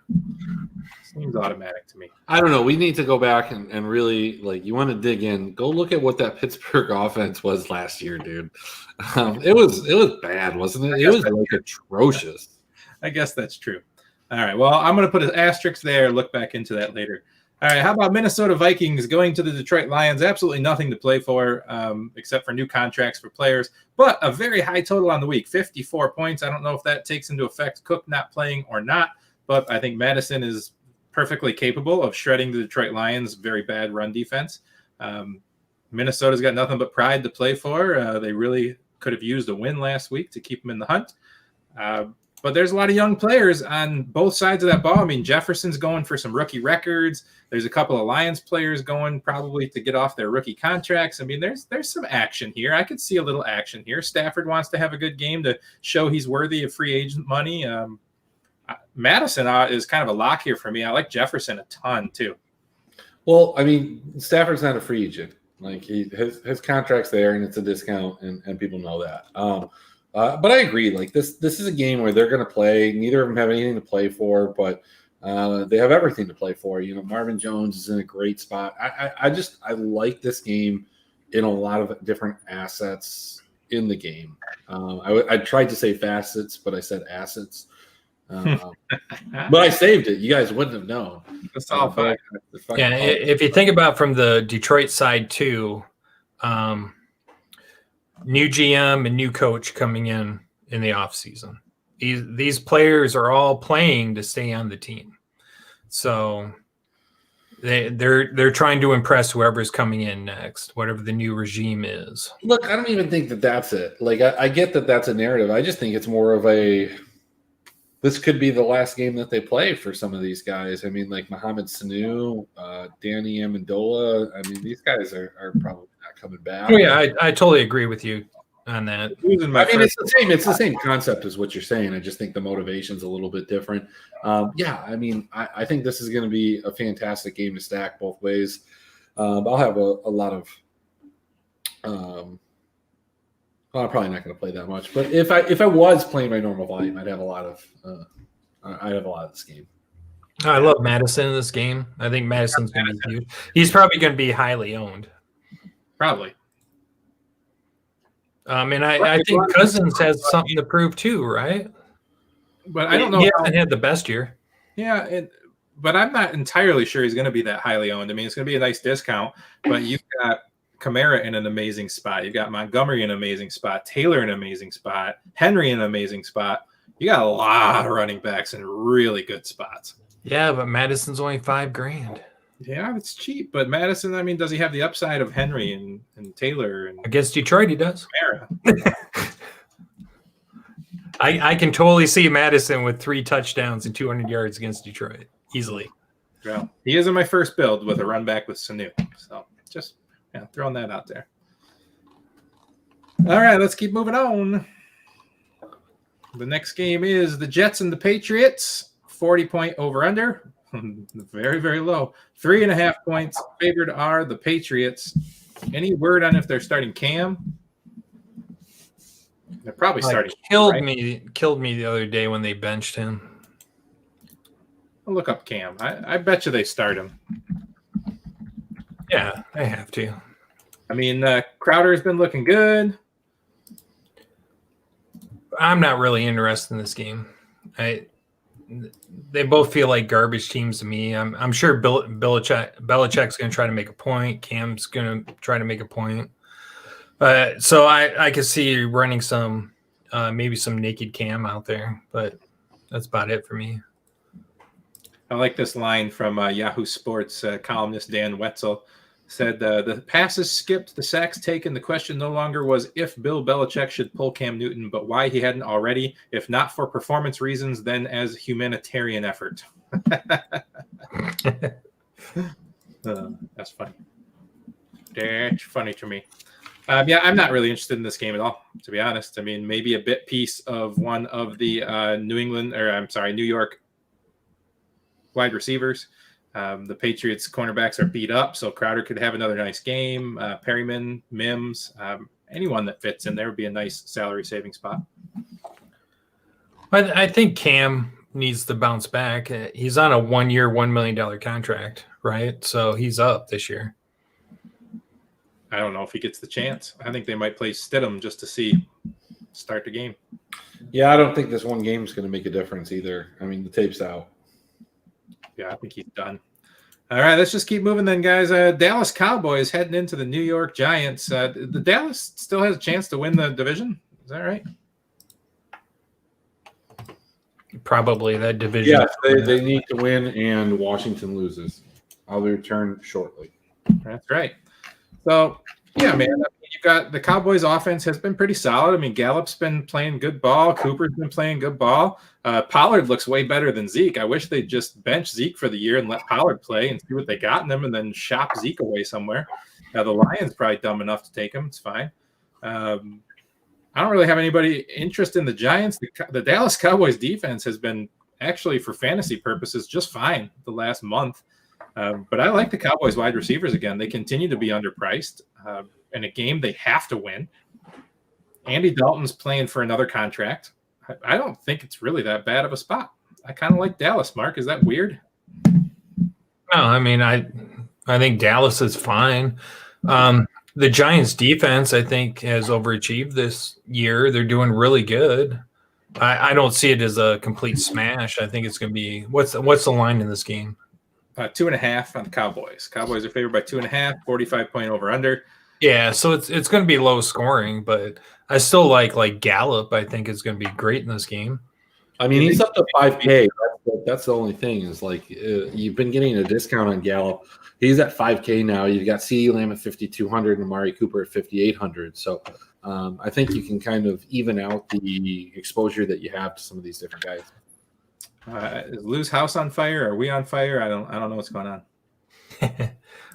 Seems automatic to me. I don't know. We need to go back and really, like, you want to dig in. Go look at what that Pittsburgh offense was last year, dude. It was bad, wasn't it? It was like atrocious. I guess that's true. All right. Well, I'm going to put an asterisk there. Look back into that later. All right. How about Minnesota Vikings going to the Detroit Lions? Absolutely nothing to play for except for new contracts for players, but a very high total on the week, 54 points. I don't know if that takes into effect Cook not playing or not, but I think Madison is perfectly capable of shredding the Detroit Lions' very bad run defense. Minnesota's got nothing but pride to play for. They really could have used a win last week to keep them in the hunt. But there's a lot of young players on both sides of that ball. I mean, Jefferson's going for some rookie records. There's a couple of Lions players going probably to get off their rookie contracts. I mean, there's some action here. I could see a little action here. Stafford wants to have a good game to show he's worthy of free agent money. Madison is kind of a lock here for me. I like Jefferson a ton too. Well, I mean, Stafford's not a free agent. Like, his contract's there and it's a discount, and people know that. But I agree. Like, this is a game where they're going to play. Neither of them have anything to play for, but they have everything to play for. Marvin Jones is in a great spot. I like this game in a lot of different assets. in the game. I tried to say facets, but I said assets. But I saved it. You guys wouldn't have known. That's all fine. Yeah, if you think about from the Detroit side too, new GM and new coach coming in the offseason. These players are all playing to stay on the team. So they're trying to impress whoever's coming in next, whatever the new regime is. Look, I don't even think that that's it. Like, I get that that's a narrative. I just think it's more of this could be the last game that they play for some of these guys. I mean, like Mohamed Sanu, Danny Amendola. I mean, these guys are probably not coming back. Oh, yeah, I totally agree with you on that. I mean, it's the same concept as what you're saying. I just think the motivation's a little bit different. Yeah, I mean, I think this is going to be a fantastic game to stack both ways. I'll have a lot of well, I'm probably not going to play that much, but if I was playing my normal volume, I'd have a lot of this game. I love Madison in this game. I think Madison's going to be huge. He's probably going to be highly owned. Probably. And I think Cousins has something to prove too, right? But I don't know. He hasn't had the best year. Yeah, but I'm not entirely sure he's going to be that highly owned. I mean, it's going to be a nice discount, but you've got Kamara in an amazing spot. You've got Montgomery in an amazing spot. Taylor in an amazing spot. Henry in an amazing spot. You got a lot of running backs in really good spots. Yeah, but Madison's only $5,000. Yeah, it's cheap. But Madison, I mean, does he have the upside of Henry and Taylor? And against Detroit, he does. Kamara? I can totally see Madison with 3 touchdowns and 200 yards against Detroit easily. Well, he is in my first build with a run back with Sanu. So just throwing that out there. All right, let's keep moving on. The next game is the Jets and the Patriots. 40-point over-under. Very, very low. 3.5 points. Favored are the Patriots. Any word on if they're starting Cam? They're probably starting. Killed me the other day when they benched him. I'll look up Cam. I bet you they start him. Yeah, they have to. I mean, Crowder has been looking good. I'm not really interested in this game. They both feel like garbage teams to me. I'm sure Belichick's going to try to make a point. Cam's going to try to make a point. So I could see running some maybe some naked Cam out there, but that's about it for me. I like this line from Yahoo Sports columnist Dan Wetzel. Said the passes skipped, the sacks taken. The question no longer was if Bill Belichick should pull Cam Newton, but why he hadn't already. If not for performance reasons, then as humanitarian effort. That's funny. That's funny to me. Yeah, I'm not really interested in this game at all, to be honest. I mean, maybe a bit piece of one of the New York wide receivers. The Patriots cornerbacks are beat up, so Crowder could have another nice game. Perryman, Mims, anyone that fits in there would be a nice salary saving spot. I think Cam needs to bounce back. He's on a 1-year, $1 million contract, right? So he's up this year. I don't know if he gets the chance. I think they might play Stidham just to start the game. Yeah, I don't think this one game is going to make a difference either. I mean, the tape's out. Yeah, I think he's done. All right, let's just keep moving then, guys. Dallas Cowboys heading into the New York Giants. The Dallas still has a chance to win the division. Is that right? Probably that division. Yeah, they need to win, and Washington loses. I'll return shortly. That's right. So, yeah, man, you've got the Cowboys offense has been pretty solid. I mean, Gallup's been playing good ball. Cooper's been playing good ball. Pollard looks way better than Zeke. I wish they'd just bench Zeke for the year and let Pollard play and see what they got in him and then shop Zeke away somewhere. The Lions probably dumb enough to take him. It's fine. I don't really have anybody interested in the Giants. The Dallas Cowboys defense has been actually, for fantasy purposes, just fine the last month. But I like the Cowboys wide receivers again. They continue to be underpriced. In a game they have to win. Andy Dalton's playing for another contract. I don't think it's really that bad of a spot. I kind of like Dallas, Mark. Is that weird? No, I mean, I think Dallas is fine. The Giants defense, I think, has overachieved this year. They're doing really good. I don't see it as a complete smash. I think it's going to be what's the line in this game? 2.5 on the Cowboys. Cowboys are favored by 2.5, 45-point over under. Yeah, so it's going to be low scoring, but I still like Gallup. I think is going to be great in this game. I mean, he's up to 5K. That's the only thing is like you've been getting a discount on Gallup. He's at 5K now. You've got CeeDee Lamb at 5,200 and Amari Cooper at 5,800. So I think you can kind of even out the exposure that you have to some of these different guys. Is Lou's house on fire? Are we on fire? I don't know what's going on.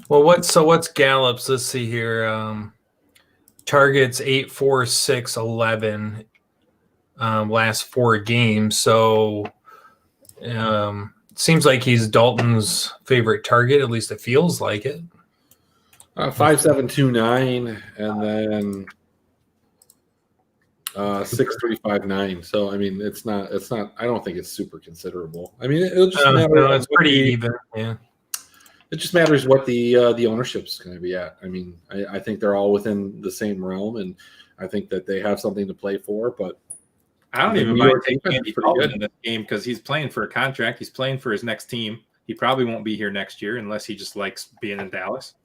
Well, what's Gallup's? Let's see here. Targets 8, 4, 6, 11. Last 4 games. So seems like he's Dalton's favorite target. At least it feels like it. 5.729 and then 6.359. So I mean, it's not. I don't think it's super considerable. I mean, it'll just matter. No, it's pretty even. Yeah. It just matters what the ownership's going to be at. I mean, I think they're all within the same realm, and I think that they have something to play for. But I don't even mind taking Andy Dalton in this game because he's playing for a contract. He's playing for his next team. He probably won't be here next year unless he just likes being in Dallas.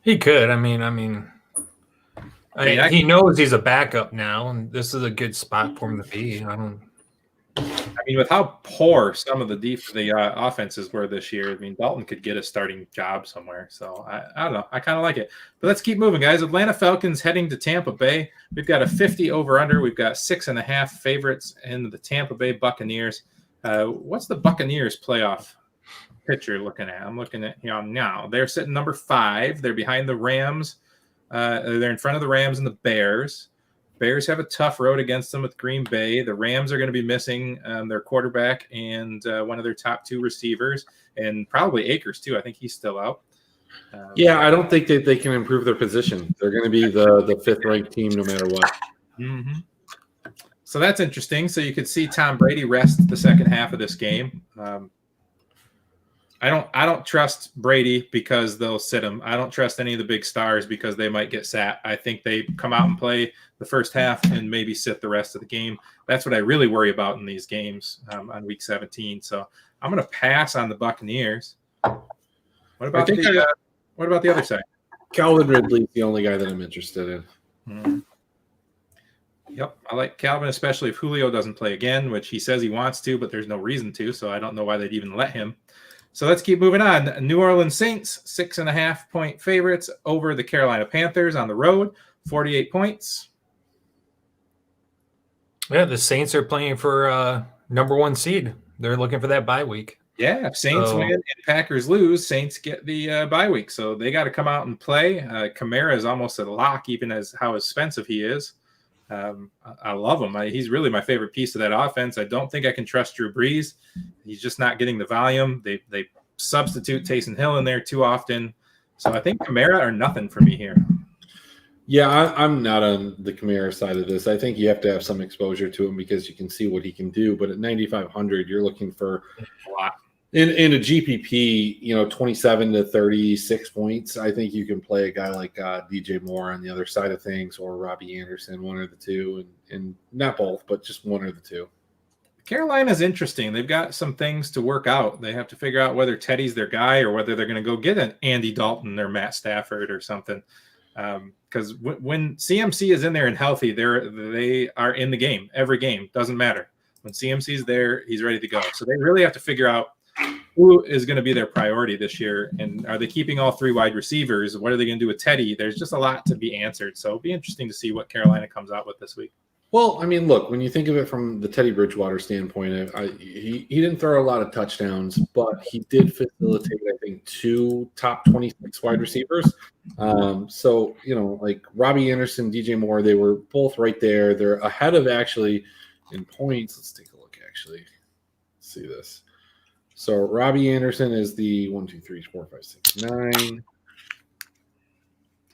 He could. I mean, he knows he's a backup now, and this is a good spot for him to be. I mean, with how poor some of the offenses were this year, I mean, Dalton could get a starting job somewhere. So I don't know. I kind of like it. But let's keep moving, guys. Atlanta Falcons heading to Tampa Bay. We've got a 50 over/under. We've got 6.5 favorites in the Tampa Bay Buccaneers. What's the Buccaneers playoff picture looking at? I'm looking at now. They're sitting number 5. They're behind the Rams. They're in front of the Rams and the Bears. Bears have a tough road against them with Green Bay. The Rams are going to be missing their quarterback and one of their top 2 receivers, and probably Akers too. I think he's still out. Yeah, I don't think that they can improve their position. They're going to be the 5th ranked team no matter what. Mm-hmm. So that's interesting. So you could see Tom Brady rest the second half of this game. I don't trust Brady because they'll sit him. I don't trust any of the big stars because they might get sat. I think they come out and play the first half and maybe sit the rest of the game. That's what I really worry about in these games on week 17. So I'm going to pass on the Buccaneers. What about the other side? Calvin Ridley's the only guy that I'm interested in. Mm-hmm. Yep, I like Calvin, especially if Julio doesn't play again, which he says he wants to, but there's no reason to. So I don't know why they'd even let him. So let's keep moving on. New Orleans Saints, 6.5-point favorites over the Carolina Panthers on the road, 48 points. Yeah, the Saints are playing for number 1 seed. They're looking for that bye week. Yeah, if Saints win and Packers lose, Saints get the bye week. So they got to come out and play. Kamara is almost a lock, even as how expensive he is. I love him. He's really my favorite piece of that offense. I don't think I can trust Drew Brees. He's just not getting the volume. They substitute Taysom Hill in there too often. So I think Kamara are nothing for me here. Yeah, I'm not on the Kamara side of this. I think you have to have some exposure to him because you can see what he can do. But at 9,500, you're looking for a lot. In a GPP, 27 to 36 points. I think you can play a guy like DJ Moore on the other side of things, or Robbie Anderson, one or the two, and not both, but just one or the two. Carolina's interesting. They've got some things to work out. They have to figure out whether Teddy's their guy or whether they're going to go get an Andy Dalton or Matt Stafford or something. Because when CMC is in there and healthy, they are in the game. Every game, doesn't matter. When CMC's there, he's ready to go. So they really have to figure out who is going to be their priority this year, and are they keeping all 3 wide receivers? What are they going to do with Teddy? There's just a lot to be answered. So it'll be interesting to see what Carolina comes out with this week. Well, I mean, look, when you think of it from the Teddy Bridgewater standpoint, he didn't throw a lot of touchdowns, but he did facilitate, I think, 2 top 26 wide receivers. So, like Robbie Anderson, DJ Moore, they were both right there. They're ahead of actually in points. Let's take a look, actually. Let's see this. So Robbie Anderson is the 1, 2, 3, 4, 5, 6, 9.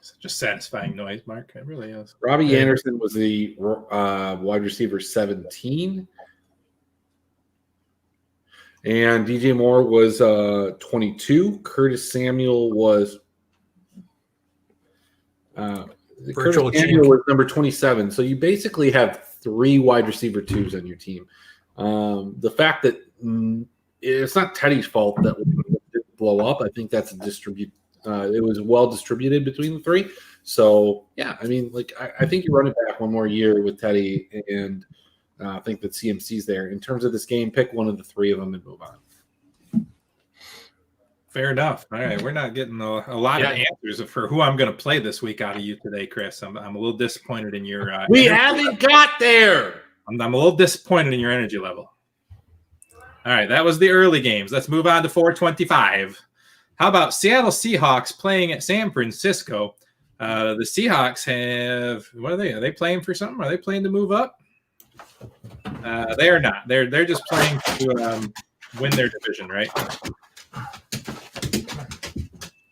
Such a satisfying noise, Mark. It really is. Robbie Anderson was the wide receiver 17. And DJ Moore was 22. Curtis Samuel was Virtual Curtis Samuel was number 27. So you basically have 3 wide receiver 2s on your team. The fact that it's not Teddy's fault that it didn't blow up. I think that's it was well distributed between the 3. So yeah, I mean, like I think you're running back one more year with Teddy, and I think that CMC's there. In terms of this game, pick one of the 3 of them and move on. Fair enough. All right, we're not getting a lot of answers for who I'm going to play this week out of you today, Chris. I'm a little disappointed in your. We haven't got there. I'm a little disappointed in your energy level. All right, that was the early games. Let's move on to 425. How about Seattle Seahawks playing at San Francisco? The Seahawks have, what are they? Are they playing for something? Are they playing to move up? They are not. They're just playing to win their division, right?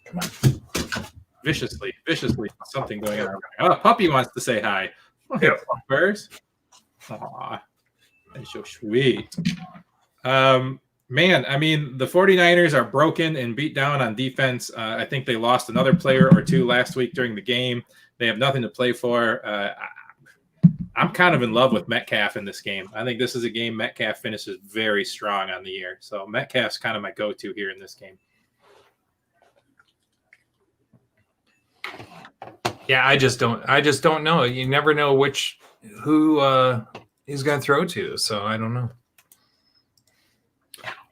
Come on. Viciously, something going on. Oh, Puppy wants to say hi. Yeah. First. Aw, that's so sweet. Man, I mean, the 49ers are broken and beat down on defense. I think they lost another player or 2 last week during the game. They have nothing to play for. I'm kind of in love with Metcalf in this game. I think this is a game Metcalf finishes very strong on the year. So Metcalf's kind of my go-to here in this game. Yeah, I just don't know. You never know who he's going to throw to. So I don't know.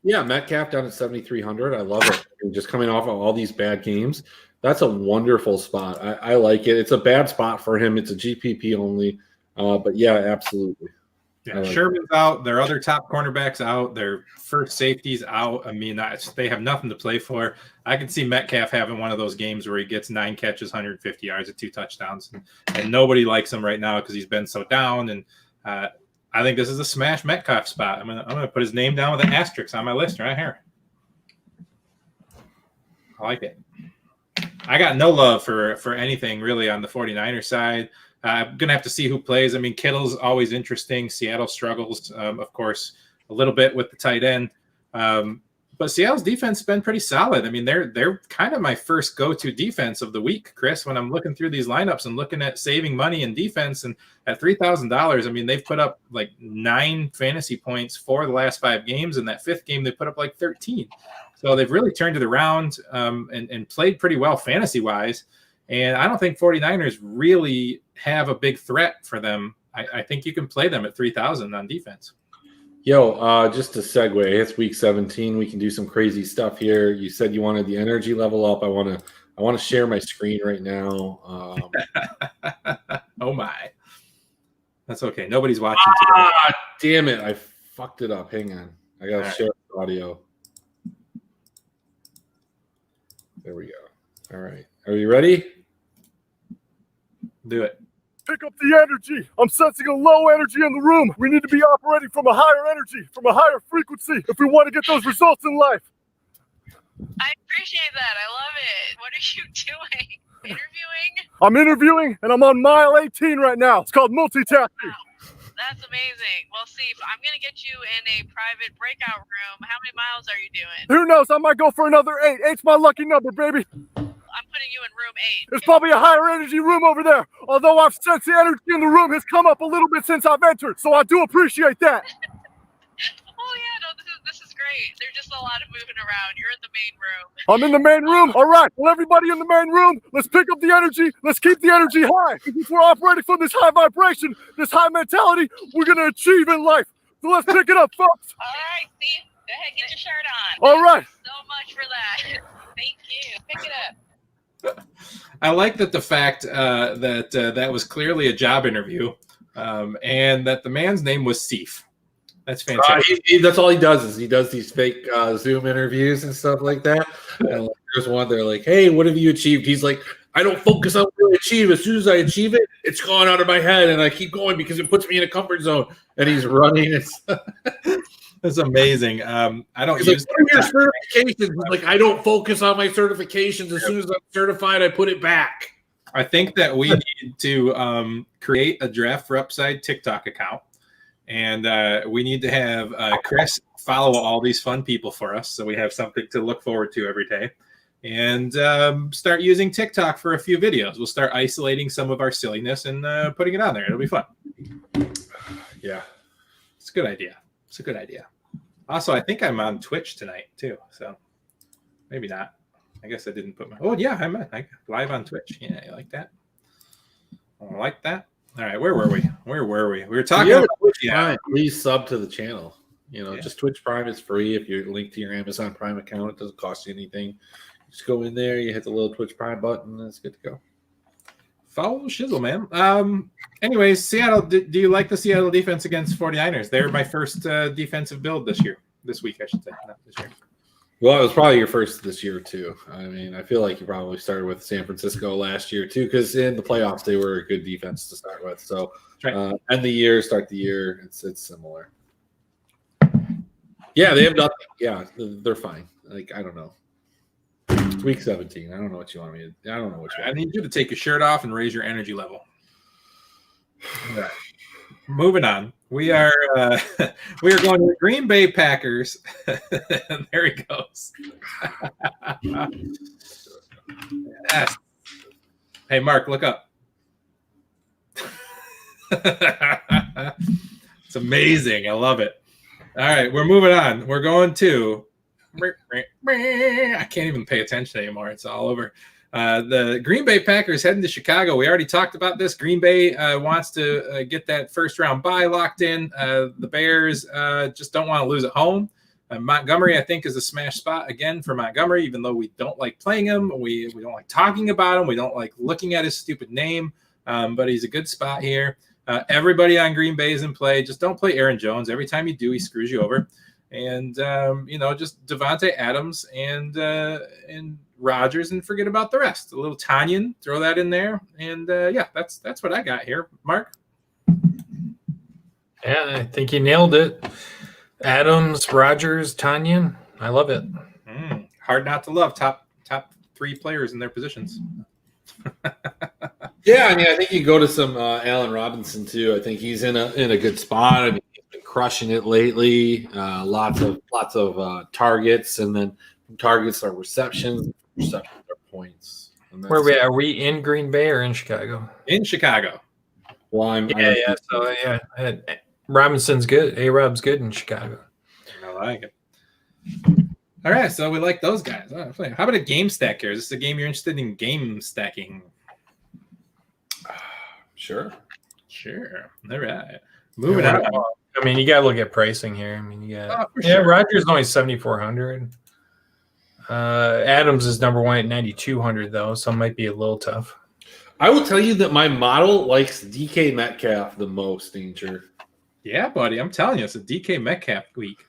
Yeah, Metcalf down at 7,300. I love it. And just coming off of all these bad games, that's a wonderful spot. I like it. It's a bad spot for him. It's a GPP only. But yeah, absolutely. Yeah, Sherman's out. Their other top cornerbacks out. Their first safety's out. I mean, they have nothing to play for. I can see Metcalf having one of those games where he gets 9 catches, 150 yards, and 2 touchdowns. And nobody likes him right now because he's been so down. And I think this is a smash Metcalf spot. I'm gonna put his name down with an asterisk on my list right here. I like it. I got no love for anything really on the 49ers side. I'm going to have to see who plays. I mean, Kittle's always interesting. Seattle struggles, of course, a little bit with the tight end. But Seattle's defense has been pretty solid. I mean, they're kind of my first go-to defense of the week, Chris, when I'm looking through these lineups and looking at saving money in defense. And at $3,000, I mean, they've put up like 9 fantasy points for the last 5 games. In that 5th game, they put up like 13. So they've really turned it around and played pretty well fantasy-wise. And I don't think 49ers really have a big threat for them. I think you can play them at 3,000 on defense. Yo, just to segue, it's week 17. We can do some crazy stuff here. You said you wanted the energy level up. I want to share my screen right now. Oh my, that's okay. Nobody's watching today. Damn it! I fucked it up. Hang on. I gotta share the audio. There we go. All right. Are you ready? Do it. Pick up the energy. I'm sensing a low energy in the room. We need to be operating from a higher energy, from a higher frequency, if we want to get those results in life. I appreciate that. I love it. What are you doing? Interviewing? I'm interviewing, and I'm on mile 18 right now. It's called multitasking. Wow. That's amazing. Well, Steve, I'm going to get you in a private breakout room. How many miles are you doing? Who knows? I might go for another 8. 8's my lucky number, baby. I'm putting you in room 8. There's probably a higher energy room over there. Although I've sensed the energy in the room has come up a little bit since I've entered. So I do appreciate that. Oh, yeah. No, this is great. There's just a lot of moving around. You're in the main room. I'm in the main room. All right. Well, everybody in the main room, let's pick up the energy. Let's keep the energy high. If we're operating from this high vibration, this high mentality, we're going to achieve in life. So let's pick it up, folks. All right, Steve. Go ahead. Get your shirt on. All right. Thank you so much for that. Thank you. Pick it up. I like that the fact that was clearly a job interview, and that the man's name was Steve. That's fantastic. That's all he does is he does these fake Zoom interviews and stuff like that. And there's one they're like, "Hey, what have you achieved?" He's like, "I don't focus on what I achieve. As soon as I achieve it, it's gone out of my head, and I keep going because it puts me in a comfort zone." And he's running. That's amazing. I don't use what are your certifications? Like, I don't focus on my certifications. As soon as I'm certified, I put it back. I think that we need to create a Draft for Upside TikTok account, and we need to have Chris follow all these fun people for us, so we have something to look forward to every day. and start using TikTok for a few videos. We'll start isolating some of our silliness and putting it on there. It'll be fun. Yeah. It's a good idea. It's a good idea. Also, I think I'm on Twitch tonight too, so maybe not. I guess I didn't put my. Oh yeah, I'm live on Twitch. Yeah, you like that? I like that. All right, where were we? We were talking about Twitch Prime. Please sub to the channel. Just Twitch Prime is free if you're linked to your Amazon Prime account. It doesn't cost you anything. Just go in there, you hit the little Twitch Prime button, and it's good to go. Follow shizzle, man. Anyways, Seattle, do you like the Seattle defense against 49ers? They're my first defensive build this week, I should say, not this year. Well, it was probably your first this year, too. I mean, I feel like you probably started with San Francisco last year, too, because in the playoffs, they were a good defense to start with. So, right. End the year, start the year, it's similar. Yeah, they have nothing. Yeah, they're fine. Like, I don't know. It's week 17. I don't know what you want me to. I don't know what you want. I need you to take your shirt off and raise your energy level. All right. Moving on. We are going to the Green Bay Packers. There he goes. Yes. Hey, Mark, look up. It's amazing. I love it. All right, we're moving on. We're going to. I can't even pay attention anymore. It's all over. The Green Bay Packers heading to Chicago. We already talked about this. Green Bay wants to get that first round bye locked in. The Bears just don't want to lose at home. Montgomery, I think, is a smash spot again for Montgomery, even though we don't like playing him. We don't like talking about him. We don't like looking at his stupid name, but he's a good spot here. Everybody on Green Bay is in play. Just don't play Aaron Jones. Every time you do, he screws you over. And, just Devontae Adams and Rodgers, and forget about the rest. A little Tanyan, throw that in there. And, that's what I got here. Mark? Yeah, I think you nailed it. Adams, Rodgers, Tanyan. I love it. Hard not to love top three players in their positions. Yeah, I mean, I think you go to some Allen Robinson too. I think he's in a good spot. I mean, he's been crushing it lately. Lots of targets, and then targets are receptions are points. Where are we in Green Bay or in Chicago? In Chicago. Well, Robinson's good. A-Rob's good in Chicago. I like it. All right, so we like those guys. How about a game stack here? Is this a game you're interested in game stacking? Sure. All right. Moving on. I mean, you got to look at pricing here. I mean, sure. Rodgers is only 7,400. Adams is number one at 9,200 though, so it might be a little tough. I will tell you that my model likes DK Metcalf the most, Danger. Yeah, buddy. I'm telling you, it's a DK Metcalf week.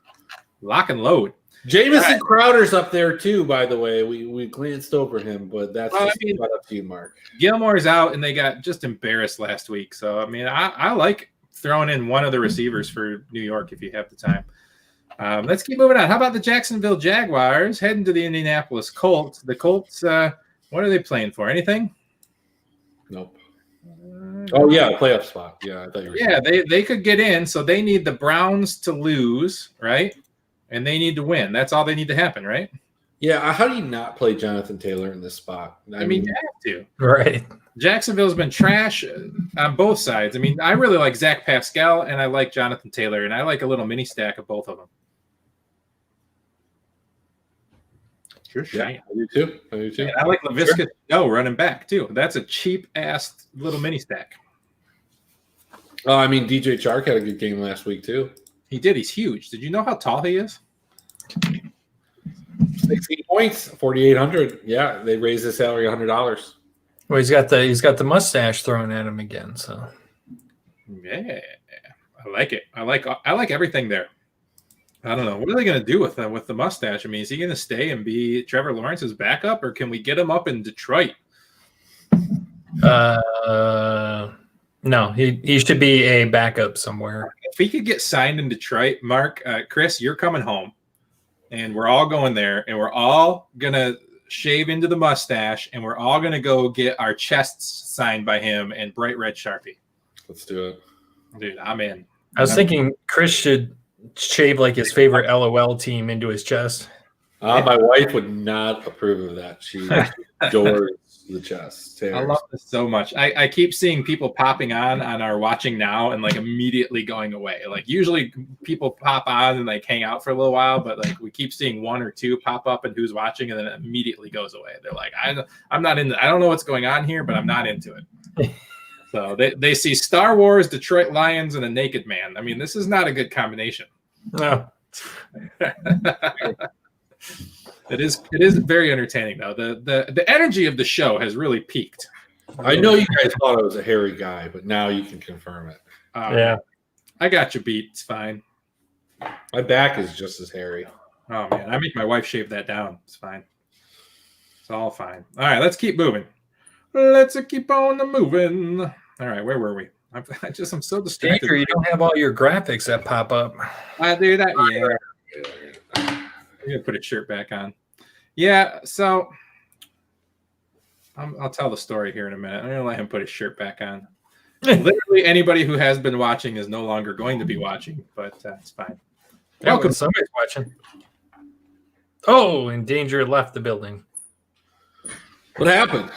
Lock and load. Jamison Crowder's up there too, by the way. We glanced over him, but that's up to you, Mark. Gilmore's out, and they got just embarrassed last week. So, I mean, I like throwing in one of the receivers for New York if you have the time. Let's keep moving on. How about the Jacksonville Jaguars heading to the Indianapolis Colts? The Colts, what are they playing for? Anything? Nope. Oh, yeah, a playoff spot. Yeah, I thought you were saying. They could get in, so they need the Browns to lose, right? And they need to win. That's all they need to happen, right? Yeah. How do you not play Jonathan Taylor in this spot? I mean, you have to. Right. Jacksonville's been trash on both sides. I mean, I really like Zach Pascal, and I like Jonathan Taylor, and I like a little mini stack of both of them. Sure. Yeah, I do too. And I like LaVisca running back, too. That's a cheap-ass little mini stack. Oh, I mean, DJ Chark had a good game last week, too. He did. He's huge. Did you know how tall he is? 16 points, 4,800. Yeah, they raised his salary $100. Well, he's got the mustache thrown at him again. So, yeah, I like it. I like everything there. I don't know. What are they going to do with the mustache? I mean, is he going to stay and be Trevor Lawrence's backup, or can we get him up in Detroit? No, he should be a backup somewhere. If he could get signed in Detroit, Mark, Chris, you're coming home, and we're all going there, and we're all going to shave into the mustache, and we're all going to go get our chests signed by him in bright red Sharpie. Let's do it. Dude, I'm in. I was thinking Chris should shave like his favorite LOL team into his chest. My wife would not approve of that. She adores the chess. I love this so much. I keep seeing people popping on our watching now and like immediately going away. Like usually people pop on and like hang out for a little while, but like we keep seeing one or two pop up and who's watching and then it immediately goes away. They're like, I'm not into. I don't know what's going on here, but I'm not into it. So they see Star Wars, Detroit Lions, and a naked man. I mean, this is not a good combination. No. It is very entertaining though. The energy of the show has really peaked. I know you guys thought I was a hairy guy, but now you can confirm it. Yeah. I got you beat. It's fine. My back is just as hairy. Oh man, I make my wife shave that down. It's fine. It's all fine. All right, let's keep moving. Let's keep on moving. All right, where were we? I'm so distracted. Danger, you don't have all your graphics that pop up. I do that. Yeah. I'm gonna put a shirt back on. Yeah, so I'll tell the story here in a minute. I'm gonna let him put his shirt back on. Literally, anybody who has been watching is no longer going to be watching, but it's fine. Yeah, welcome. Somebody's watching. Oh, and Danger left the building. What happened?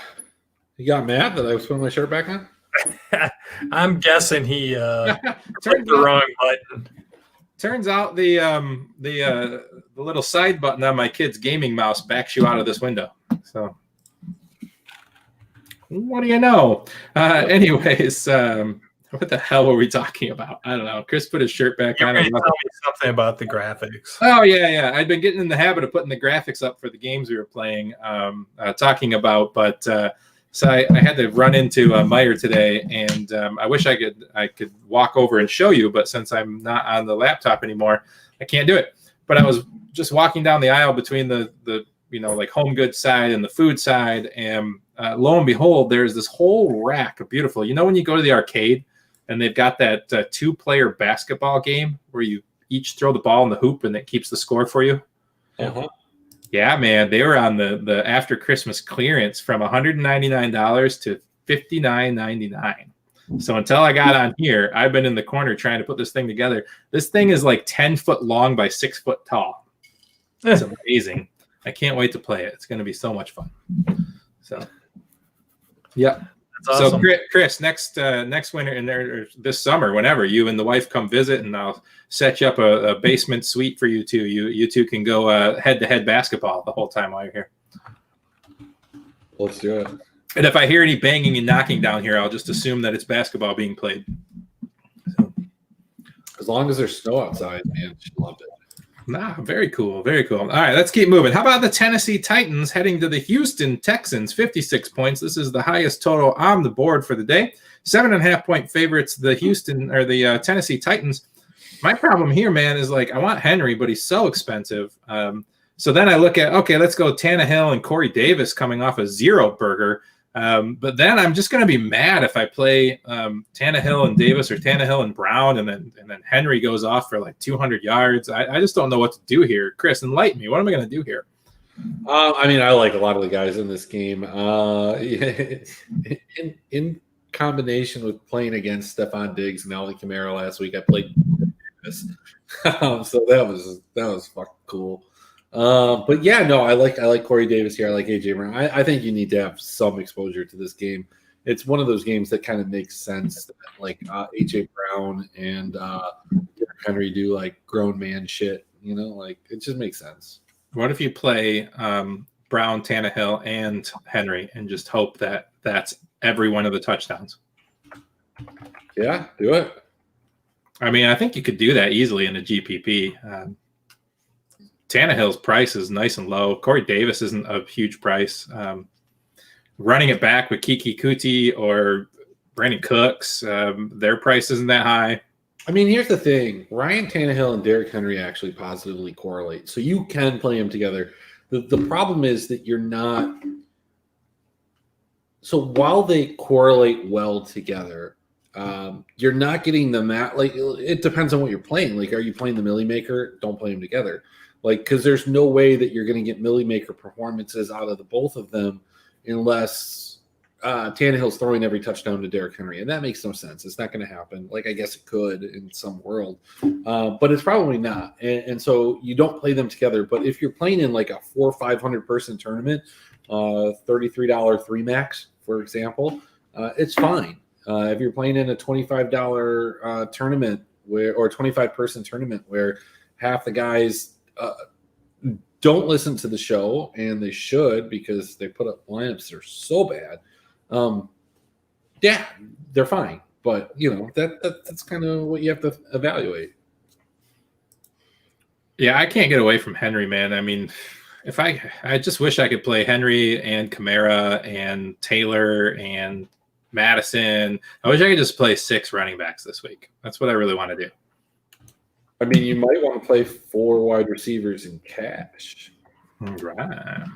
You got mad that I was putting my shirt back on? I'm guessing he clicked the wrong button. Turns out the little side button on my kid's gaming mouse backs you out of this window. So what do you know? Anyways, what the hell were we talking about? I don't know. Chris put his shirt back on. Tell me something about the graphics. Oh yeah. I'd been getting in the habit of putting the graphics up for the games we were playing, talking about, but so I had to run into Meyer today, and I wish I could walk over and show you, but since I'm not on the laptop anymore, I can't do it. But I was just walking down the aisle between the like home goods side and the food side, and lo and behold, there's this whole rack of beautiful. You know when you go to the arcade and they've got that 2-player basketball game where you each throw the ball in the hoop and it keeps the score for you? Uh-huh. Yeah, man, they were on the after Christmas clearance from $199 to $59.99. So until I got on here, I've been in the corner trying to put this thing together. This thing is like 10 foot long by 6 foot tall. It's amazing. I can't wait to play it. It's going to be so much fun. So, yeah. That's awesome. So, Chris, next winter and or this summer, whenever you and the wife come visit, and I'll set you up a basement suite for you two. You two can go head-to-head basketball the whole time while you're here. Let's do it. And if I hear any banging and knocking down here, I'll just assume that it's basketball being played. So. As long as there's snow outside, man, she loved it. Nah, very cool. Very cool. All right, let's keep moving. How about the Tennessee Titans heading to the Houston Texans? 56 points. This is the highest total on the board for the day. 7.5-point favorites, the Tennessee Titans. My problem here, man, is like I want Henry, but he's so expensive. So then I look at, okay, let's go Tannehill and Corey Davis coming off a zero burger. But then I'm just going to be mad if I play Tannehill and Davis or Tannehill and Brown, and then Henry goes off for like 200 yards. I just don't know what to do here. Chris, enlighten me. What am I going to do here? I mean, I like a lot of the guys in this game. In combination with playing against Stephon Diggs and Alvin Kamara last week, I played Davis. So that was fucking cool. But yeah, no, I like Corey Davis here. I like AJ Brown. I think you need to have some exposure to this game. It's one of those games that kind of makes sense. That, like AJ Brown and Derrick Henry do like grown man shit. You know, like it just makes sense. What if you play Brown, Tannehill, and Henry, and just hope that that's every one of the touchdowns? Yeah, do it. I mean, I think you could do that easily in a GPP. Tannehill's price is nice and low. Corey Davis isn't a huge price. Running it back with Kiki Kuti or Brandon Cooks, their price isn't that high. I mean, here's the thing. Ryan Tannehill and Derrick Henry actually positively correlate. So you can play them together. The problem is that you're not – so while they correlate well together, you're not getting them at – like it depends on what you're playing. Like are you playing the Millie Maker? Don't play them together. Like, because there's no way that you're going to get Millie Maker performances out of the both of them unless Tannehill's throwing every touchdown to Derrick Henry, and that makes no sense. It's not going to happen. Like, I guess it could in some world, but it's probably not. And so you don't play them together. But if you're playing in like a 400 or 500 person tournament, $33 3 max, for example, it's fine. If you're playing in a $25 tournament or 25 person tournament where half the guys don't listen to the show, and they should because they put up lineups that are so bad. Yeah, they're fine, but that's kind of what you have to evaluate. Yeah, I can't get away from Henry, man. I mean, if I just wish I could play Henry and Kamara and Taylor and Madison. I wish I could just play 6 running backs this week. That's what I really want to do. I mean, you might want to play 4 wide receivers in cash. Right.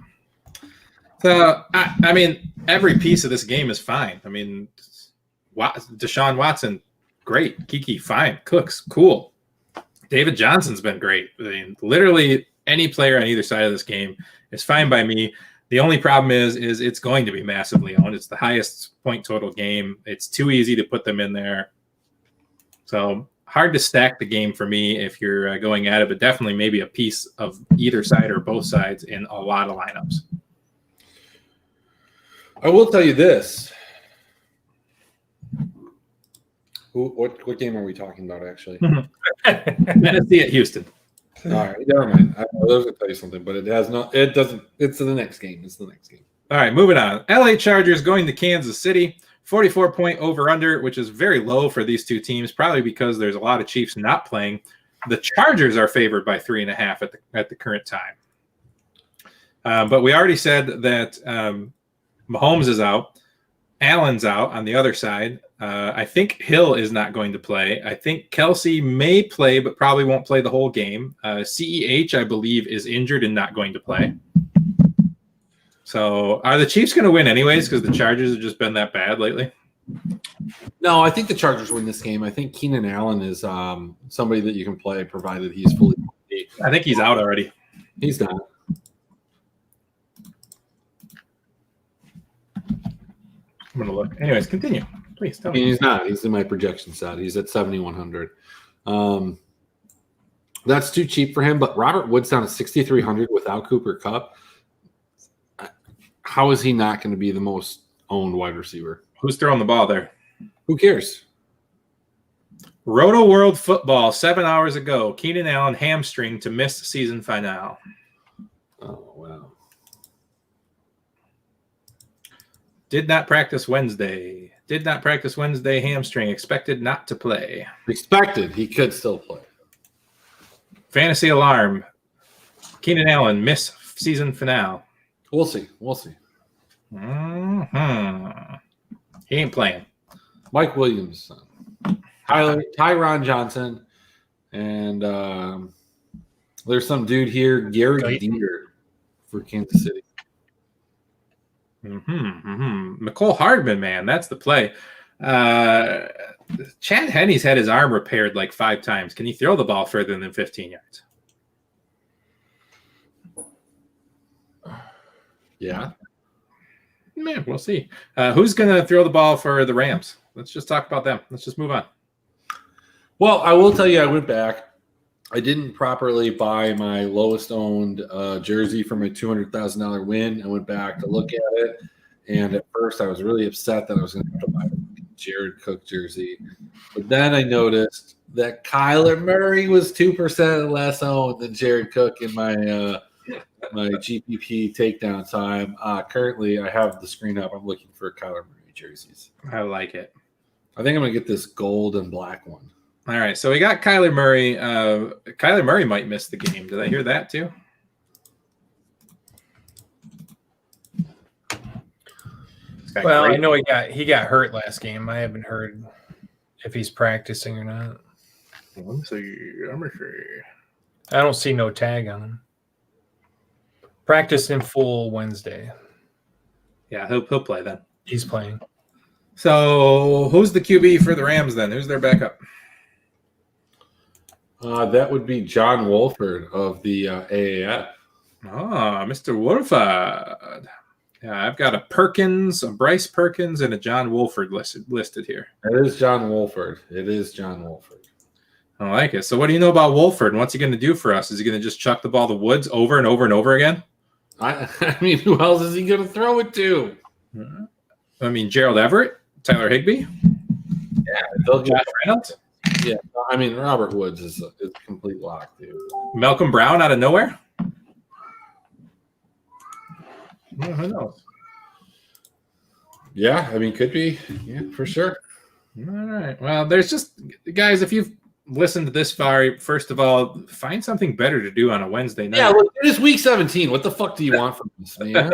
So, I mean, every piece of this game is fine. I mean, Deshaun Watson, great. Kiki, fine. Cooks, cool. David Johnson's been great. I mean, literally any player on either side of this game is fine by me. The only problem is it's going to be massively owned. It's the highest point total game. It's too easy to put them in there. So hard to stack the game for me if you're going at it, but definitely maybe a piece of either side or both sides in a lot of lineups. I will tell you this. What game are we talking about, actually? Tennessee at Houston. All right, never mind. I was going to tell you something, but it has no. It doesn't. It's the next game. It's the next game. All right, moving on. LA Chargers going to Kansas City. 44-point over-under, which is very low for these two teams, probably because there's a lot of Chiefs not playing. The Chargers are favored by 3.5 at the current time. But we already said that Mahomes is out. Allen's out on the other side. I think Hill is not going to play. I think Kelsey may play, but probably won't play the whole game. CEH, I believe, is injured and not going to play. So are the Chiefs going to win anyways because the Chargers have just been that bad lately? No, I think the Chargers win this game. I think Keenan Allen is somebody that you can play provided he's fully healthy. I think he's out already. He's not. I'm going to look. Anyways, continue. Please tell me. He's not. He's in my projection set. He's at 7,100. That's too cheap for him, but Robert Woods down at 6,300 without Cooper Kupp. How is he not going to be the most owned wide receiver? Who's throwing the ball there? Who cares? Roto World Football 7 hours ago. Keenan Allen hamstring to miss season finale. Oh, wow. Did not practice Wednesday. Hamstring. Expected not to play. Expected. He could still play. Fantasy alarm. Keenan Allen miss season finale. We'll see. Mm-hmm. He ain't playing. Mike Williams, Tyron Johnson, and there's some dude here, Garrett Deer for Kansas City. McCole Hardman, man, that's the play. Chad Henne's had his arm repaired like 5 times. Can he throw the ball further than 15 yards? Yeah. Man, we'll see. Who's going to throw the ball for the Rams? Let's just talk about them. Let's just move on. Well, I will tell you, I went back. I didn't properly buy my lowest owned jersey for my $200,000 win. I went back to look at it, and at first I was really upset that I was going to have to buy a Jared Cook jersey. But then I noticed that Kyler Murray was 2% less owned than Jared Cook in my GPP takedown time. Currently, I have the screen up. I'm looking for Kyler Murray jerseys. I like it. I think I'm going to get this gold and black one. All right, so we got Kyler Murray. Kyler Murray might miss the game. Did I hear that too? Well, I know he got hurt last game. I haven't heard if he's practicing or not. Let me see. I don't see no tag on him. Practice in full Wednesday. Yeah, he'll play then. He's playing. So who's the QB for the Rams then? Who's their backup? That would be John Wolford of the AAF. Oh, Mr. Wolford. Yeah, I've got a Perkins, a Bryce Perkins, and a John Wolford listed here. It is John Wolford. I like it. So what do you know about Wolford, and what's he going to do for us? Is he going to just chuck the ball to Woods over and over and over again? I mean, who else is he going to throw it to? I mean, Gerald Everett, Tyler Higbee, Josh Reynolds. Yeah, I mean, Robert Woods is a complete lock, dude. Malcolm Brown out of nowhere. Well, who knows? Yeah, I mean, could be. Yeah, for sure. All right. Well, there's just guys. If you've listened to this far, first of all, find something better to do on a Wednesday night. Yeah, look, it is week 17. What the fuck do you want from us, man?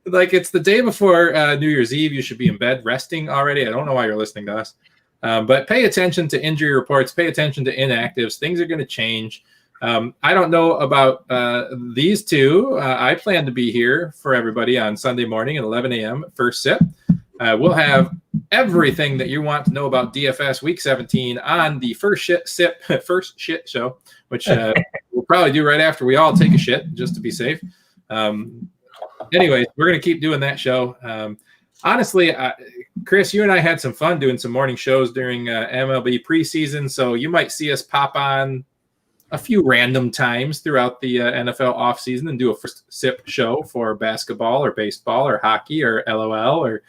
Like, it's the day before New Year's Eve. You should be in bed resting already. I don't know why you're listening to us. But pay attention to injury reports. Pay attention to inactives. Things are going to change. I don't know about these two. I plan to be here for everybody on Sunday morning at 11 a.m. First Sip. We'll have everything that you want to know about DFS Week 17 on the First Shit Show, which we'll probably do right after we all take a shit, just to be safe. Anyways, we're going to keep doing that show. Honestly, Chris, you and I had some fun doing some morning shows during MLB preseason, so you might see us pop on a few random times throughout the NFL offseason and do a First Sip show for basketball or baseball or hockey or LOL or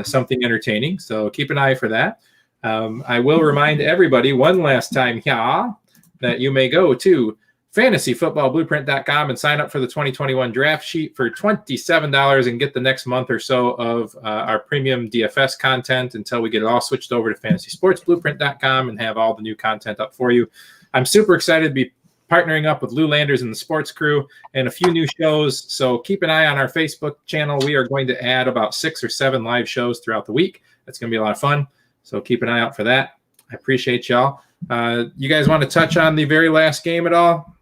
something entertaining. So keep an eye for that. I will remind everybody one last time here that you may go to fantasyfootballblueprint.com and sign up for the 2021 draft sheet for $27 and get the next month or so of our premium DFS content until we get it all switched over to fantasysportsblueprint.com and have all the new content up for you. I'm super excited to be partnering up with Lou Landers and the Sports Crew and a few new shows. So keep an eye on our Facebook channel. We are going to add about 6 or 7 live shows throughout the week. That's going to be a lot of fun. So keep an eye out for that. I appreciate y'all. You guys want to touch on the very last game at all?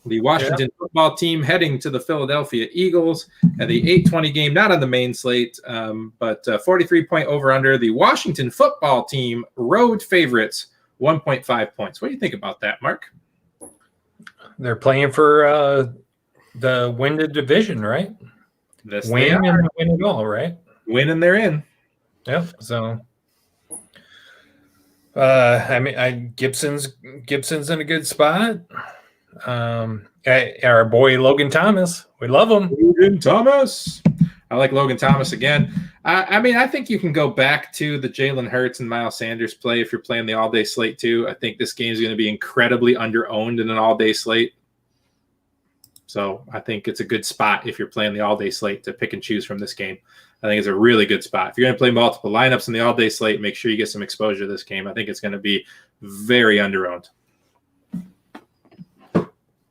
The Washington football team heading to the Philadelphia Eagles at the 8:20 game, not on the main slate, but 43-point over-under. The Washington football team road favorites, 1.5 points. What do you think about that, Mark? They're playing for the win the division, right? Win and win it all, right? Win and they're in. Yep. So, I mean, Gibson's in a good spot. Our boy Logan Thomas, we love him. Logan Thomas. I like Logan Thomas again. I mean, I think you can go back to the Jalen Hurts and Miles Sanders play if you're playing the all-day slate too. I think this game is going to be incredibly under-owned in an all-day slate. So I think it's a good spot if you're playing the all-day slate to pick and choose from this game. I think it's a really good spot. If you're going to play multiple lineups in the all-day slate, make sure you get some exposure to this game. I think it's going to be very under-owned.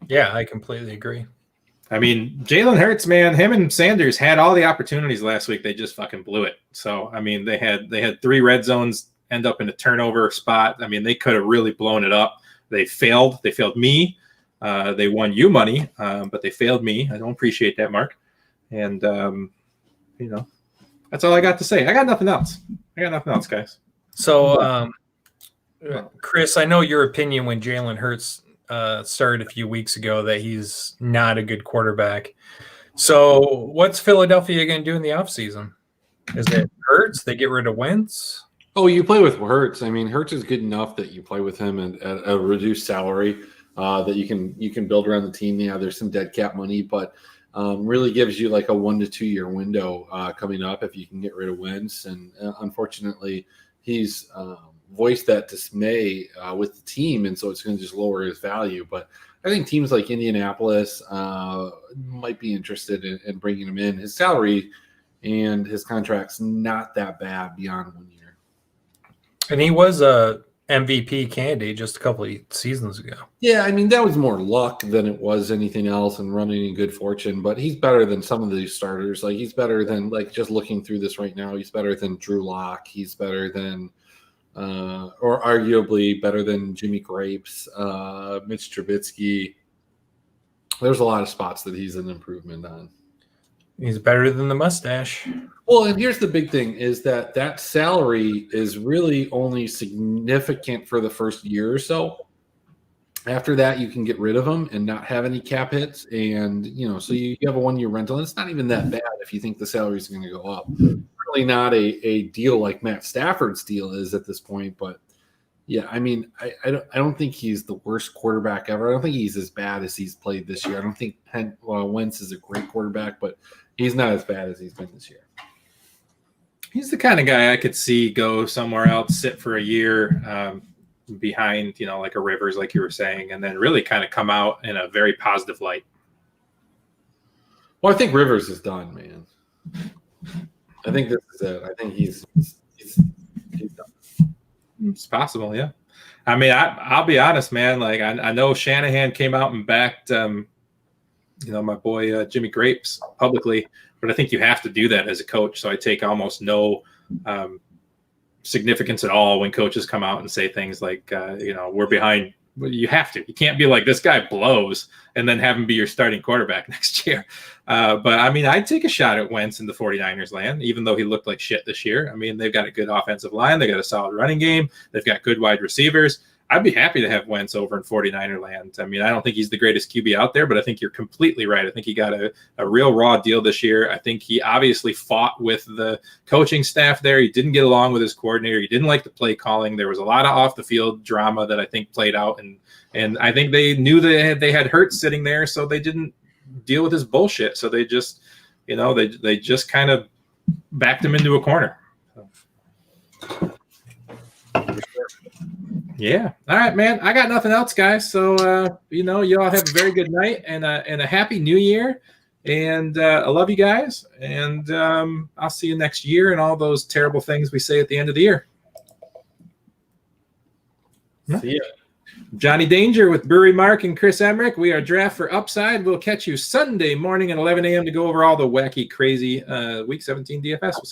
Yeah, I completely agree. I mean, Jalen Hurts, man, him and Sanders had all the opportunities last week. They just fucking blew it. So, I mean, they had 3 red zones end up in a turnover spot. I mean, they could have really blown it up. They failed. They failed me. They won you money, but they failed me. I don't appreciate that, Mark. And, you know, that's all I got to say. I got nothing else, guys. So, Chris, I know your opinion when Jalen Hurts started a few weeks ago that he's not a good quarterback. So what's Philadelphia going to do in the offseason? Is it Hurts? They get rid of Wentz? Oh, you play with Hurts. I mean, Hurts is good enough that you play with him at a reduced salary that you can build around the team. Yeah, there's some dead cap money, but really gives you like a 1 to 2 year window coming up if you can get rid of Wentz. And unfortunately, he's voiced that dismay with the team, and so it's going to just lower his value. But I think teams like Indianapolis might be interested in bringing him in. His salary and his contract's not that bad beyond 1 year. And he was a MVP candidate just a couple of seasons ago. Yeah, I mean, that was more luck than it was anything else and running in good fortune. But he's better than some of these starters. Like, he's better than, like, just looking through this right now, he's better than Drew Lock. He's better than or arguably better than Jimmy Grapes, Mitch Trubisky. There's a lot of spots that he's an improvement on. He's better than the mustache. Well, and here's the big thing is that salary is really only significant for the first year or so. After that, you can get rid of them and not have any cap hits. And, so you have a 1-year rental. And it's not even that bad if you think the salary is going to go up. Certainly not a deal like Matt Stafford's deal is at this point. But, yeah, I mean, I don't think he's the worst quarterback ever. I don't think he's as bad as he's played this year. I don't think Wentz is a great quarterback, but he's not as bad as he's been this year. He's the kind of guy I could see go somewhere else, sit for a year, behind, like a Rivers, like you were saying, and then really kind of come out in a very positive light. Well, I think Rivers is done, man. I think this is it. I think he's done. It's possible, yeah. I mean, I'll be honest, man. Like I know Shanahan came out and backed, my boy Jimmy Grapes publicly, but I think you have to do that as a coach. So I take almost no significance at all when coaches come out and say things like, we're behind. You have to. You can't be like, this guy blows and then have him be your starting quarterback next year. But, I mean, I'd take a shot at Wentz in the 49ers land, even though he looked like shit this year. I mean, they've got a good offensive line. They got a solid running game. They've got good wide receivers. I'd be happy to have Wentz over in 49er land. I mean, I don't think he's the greatest QB out there, but I think you're completely right. I think he got a real raw deal this year. I think he obviously fought with the coaching staff there. He didn't get along with his coordinator. He didn't like the play calling. There was a lot of off the field drama that I think played out. And I think they knew they had Hurts sitting there, so they didn't deal with his bullshit. So they just, they just kind of backed him into a corner. So. Yeah. All right, man. I got nothing else, guys. So, you all have a very good night and a happy new year. And I love you guys. And I'll see you next year and all those terrible things we say at the end of the year. See ya. Johnny Danger with Brewery Mark and Chris Emmerich. We are Draft for Upside. We'll catch you Sunday morning at 11 a.m. to go over all the wacky, crazy Week 17 DFS. We'll see you.